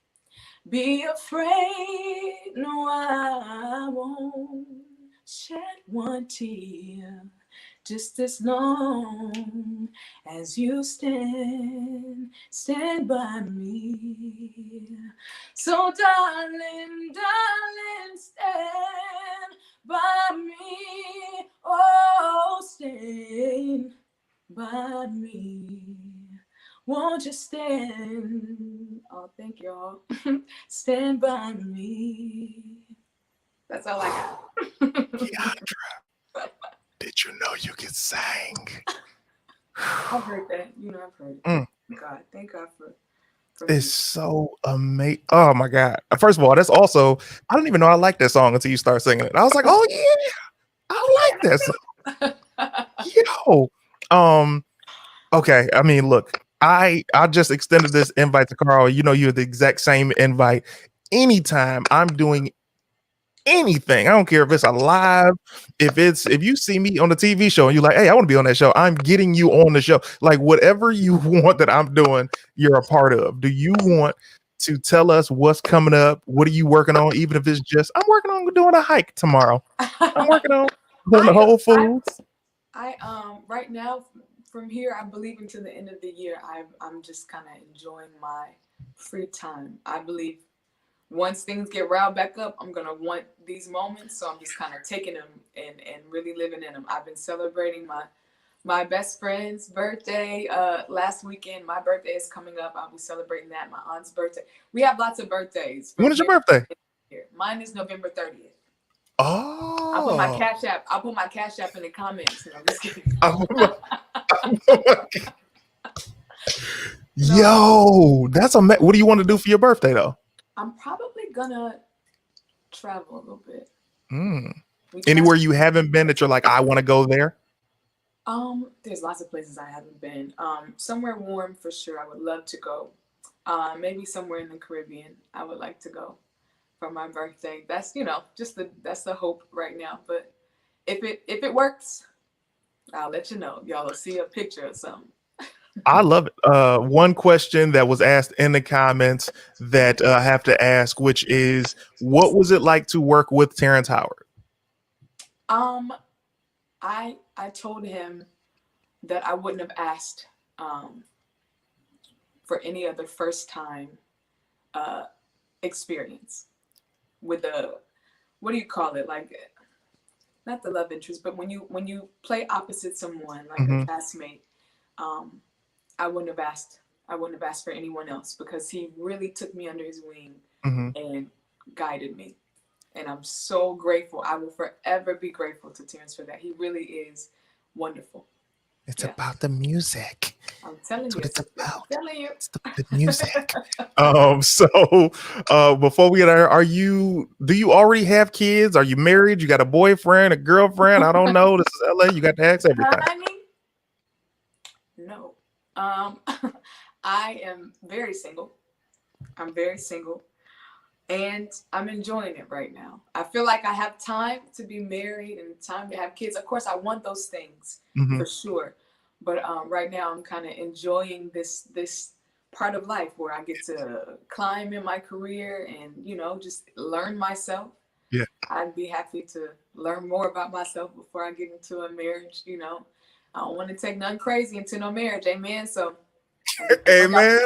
be afraid. No, I won't shed one tear. Just as long as you stand by me. So darling, stand by me. Oh, stand by me. Won't you stand? Oh, thank y'all. Stand by me. That's all I got. KIANDRA, did you know you could sing? I've heard that. You know, I've heard it. Thank God for for It's me. so amazing. Oh my God. First of all, that's also, I didn't even know I liked that song until you start singing it. I was like, oh yeah, I like that song. Yo. Okay. I mean, look, I just extended this invite to Carl. You know, you're the exact same invite. Anytime I'm doing anything, I don't care if it's a live, if you see me on the TV show and you're like, hey, I want to be on that show, I'm getting you on the show. Like whatever you want that I'm doing, you're a part of. Do you want to tell us what's coming up? What are you working on? Even if it's just, I'm working on doing a hike tomorrow. I'm working on going to Whole Foods. Right now from here, I believe until the end of the year, I'm just kind of enjoying my free time. I believe once things get riled back up, I'm gonna want these moments, so I'm just kind of taking them and really living in them. I've been celebrating my best friend's birthday last weekend. My birthday is coming up. I'll be celebrating that. My aunt's birthday. We have lots of birthdays. When is your birthday? Mine is November 30th. Oh, I'll put my Cash App. I'll put my Cash App in the comments. No, I'm just kidding. Yo, that's what do you want to do for your birthday though? I'm probably gonna travel a little bit. Anywhere you haven't been that you're like, I want to go there? There's lots of places I haven't been. Somewhere warm for sure. I would love to go. Maybe somewhere in the Caribbean. I would like to go for my birthday. That's that's the hope right now. But if it works, I'll let you know. Y'all will see a picture of something. I love it. One question that was asked in the comments that I have to ask, which is, what was it like to work with Terrence Howard? I told him that I wouldn't have asked for any other first time experience with what do you call it? Like, not the love interest, but when you play opposite someone, like a classmate, I wouldn't have asked for anyone else, because he really took me under his wing and guided me. And I'm so grateful. I will forever be grateful to Terrence for that. He really is wonderful. It's about the music. I'm telling you. It's about. I'm telling you. It's the music. So before we get there, do you already have kids? Are you married? You got a boyfriend, a girlfriend? I don't know. This is LA. You got to ask everything. No. I am very single. I'm very single. And I'm enjoying it right now. I feel like I have time to be married and time to have kids. Of course, I want those things for sure. But right now, I'm kind of enjoying this part of life where I get to climb in my career and, just learn myself. Yeah. I'd be happy to learn more about myself before I get into a marriage. I don't want to take none crazy into no marriage. Amen. So, amen.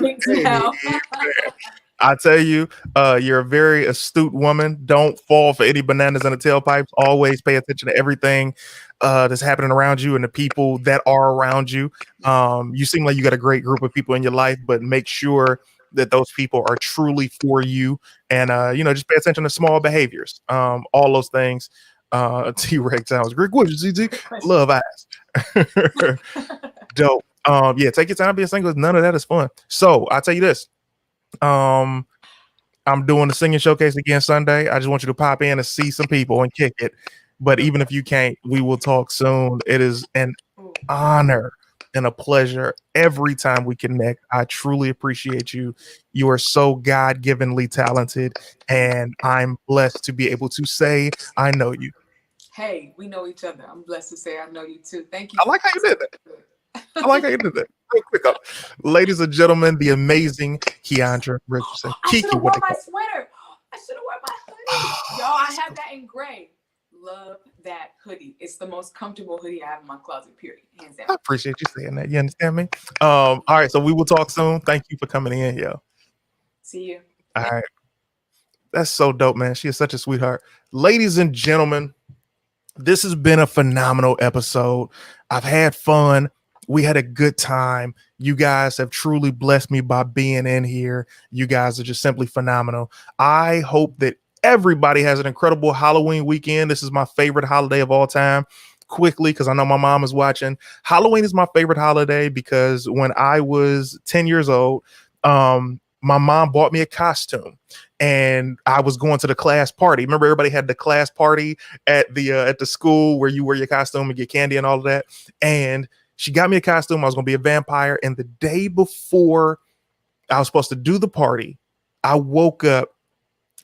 I tell you, you're a very astute woman. Don't fall for any bananas in the tailpipes. Always pay attention to everything that's happening around you and the people that are around you. You seem like you got a great group of people in your life, but make sure that those people are truly for you. And, just pay attention to small behaviors. All those things. T-Rex sounds great. What did you do? Love eyes. Dope. Take your time being single. None of that is fun. So I'll tell you this. I'm doing the singing showcase again Sunday. I just want you to pop in and see some people and kick it. But even if you can't, we will talk soon. It is an honor and a pleasure every time we connect. I truly appreciate you. You are so God-givenly talented, and I'm blessed to be able to say I know you. Hey, we know each other. I'm blessed to say I know you too. Thank you. I like how you did that. Real quick up. Ladies and gentlemen, the amazing KIANDRA Richardson. I should have worn my sweater. I should have worn my hoodie. Y'all, I have that in gray. Love that hoodie. It's the most comfortable hoodie I have in my closet, period. Hands down. I appreciate you saying that. You understand me? All right, so we will talk soon. Thank you for coming in, yo. See you. All right. That's so dope, man. She is such a sweetheart. Ladies and gentlemen, this has been a phenomenal episode. I've had fun. We had a good time. You guys have truly blessed me by being in here. You guys are just simply phenomenal. I hope that everybody has an incredible Halloween weekend. This is my favorite holiday of all time. Quickly, because I know my mom is watching. Halloween is my favorite holiday because when I was 10 years old, my mom bought me a costume, and I was going to the class party. Remember, everybody had the class party at the school where you wear your costume and get candy and all of that. And she got me a costume. I was going to be a vampire. And the day before I was supposed to do the party, I woke up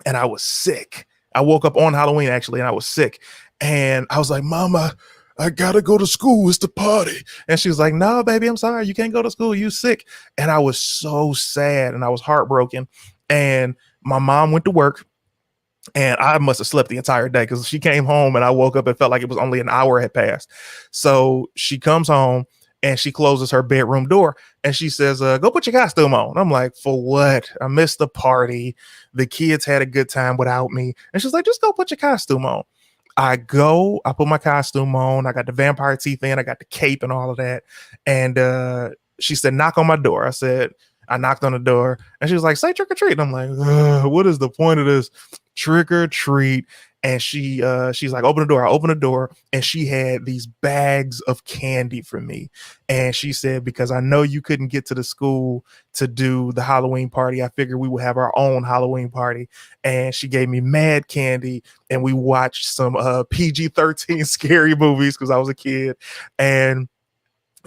and I was sick. I woke up on Halloween actually, and I was sick. And I was like, Mama, I gotta go to school. It's the party. And she was like, no, baby, I'm sorry. You can't go to school. You sick. And I was so sad and I was heartbroken. And my mom went to work, and I must have slept the entire day because she came home and I woke up and felt like it was only an hour had passed. So she comes home and she closes her bedroom door and she says, go put your costume on. I'm like, for what? I missed the party. The kids had a good time without me. And she's like, just go put your costume on. I put my costume on. I got the vampire teeth in. I got the cape and all of that. And she said, knock on my door. I knocked on the door and she was like, say trick or treat. And I'm like, what is the point of this? Trick or treat. And she's like, open the door. I opened the door and she had these bags of candy for me. And she said, because I know you couldn't get to the school to do the Halloween party, I figured we would have our own Halloween party. And she gave me mad candy and we watched some PG-13 scary movies because I was a kid. And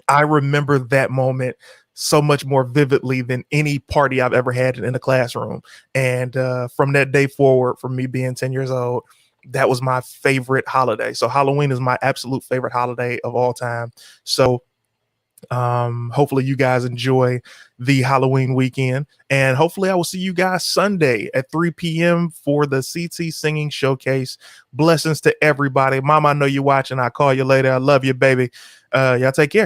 I remember that moment so much more vividly than any party I've ever had in a classroom. And from that day forward, from me being 10 years old, that was my favorite holiday. So Halloween is my absolute favorite holiday of all time. So hopefully you guys enjoy the Halloween weekend, and hopefully I will see you guys Sunday at 3 p.m. for the CT Singing Showcase. Blessings to everybody. Mama, I know you're watching. I'll call you later. I love you, baby. Y'all take care.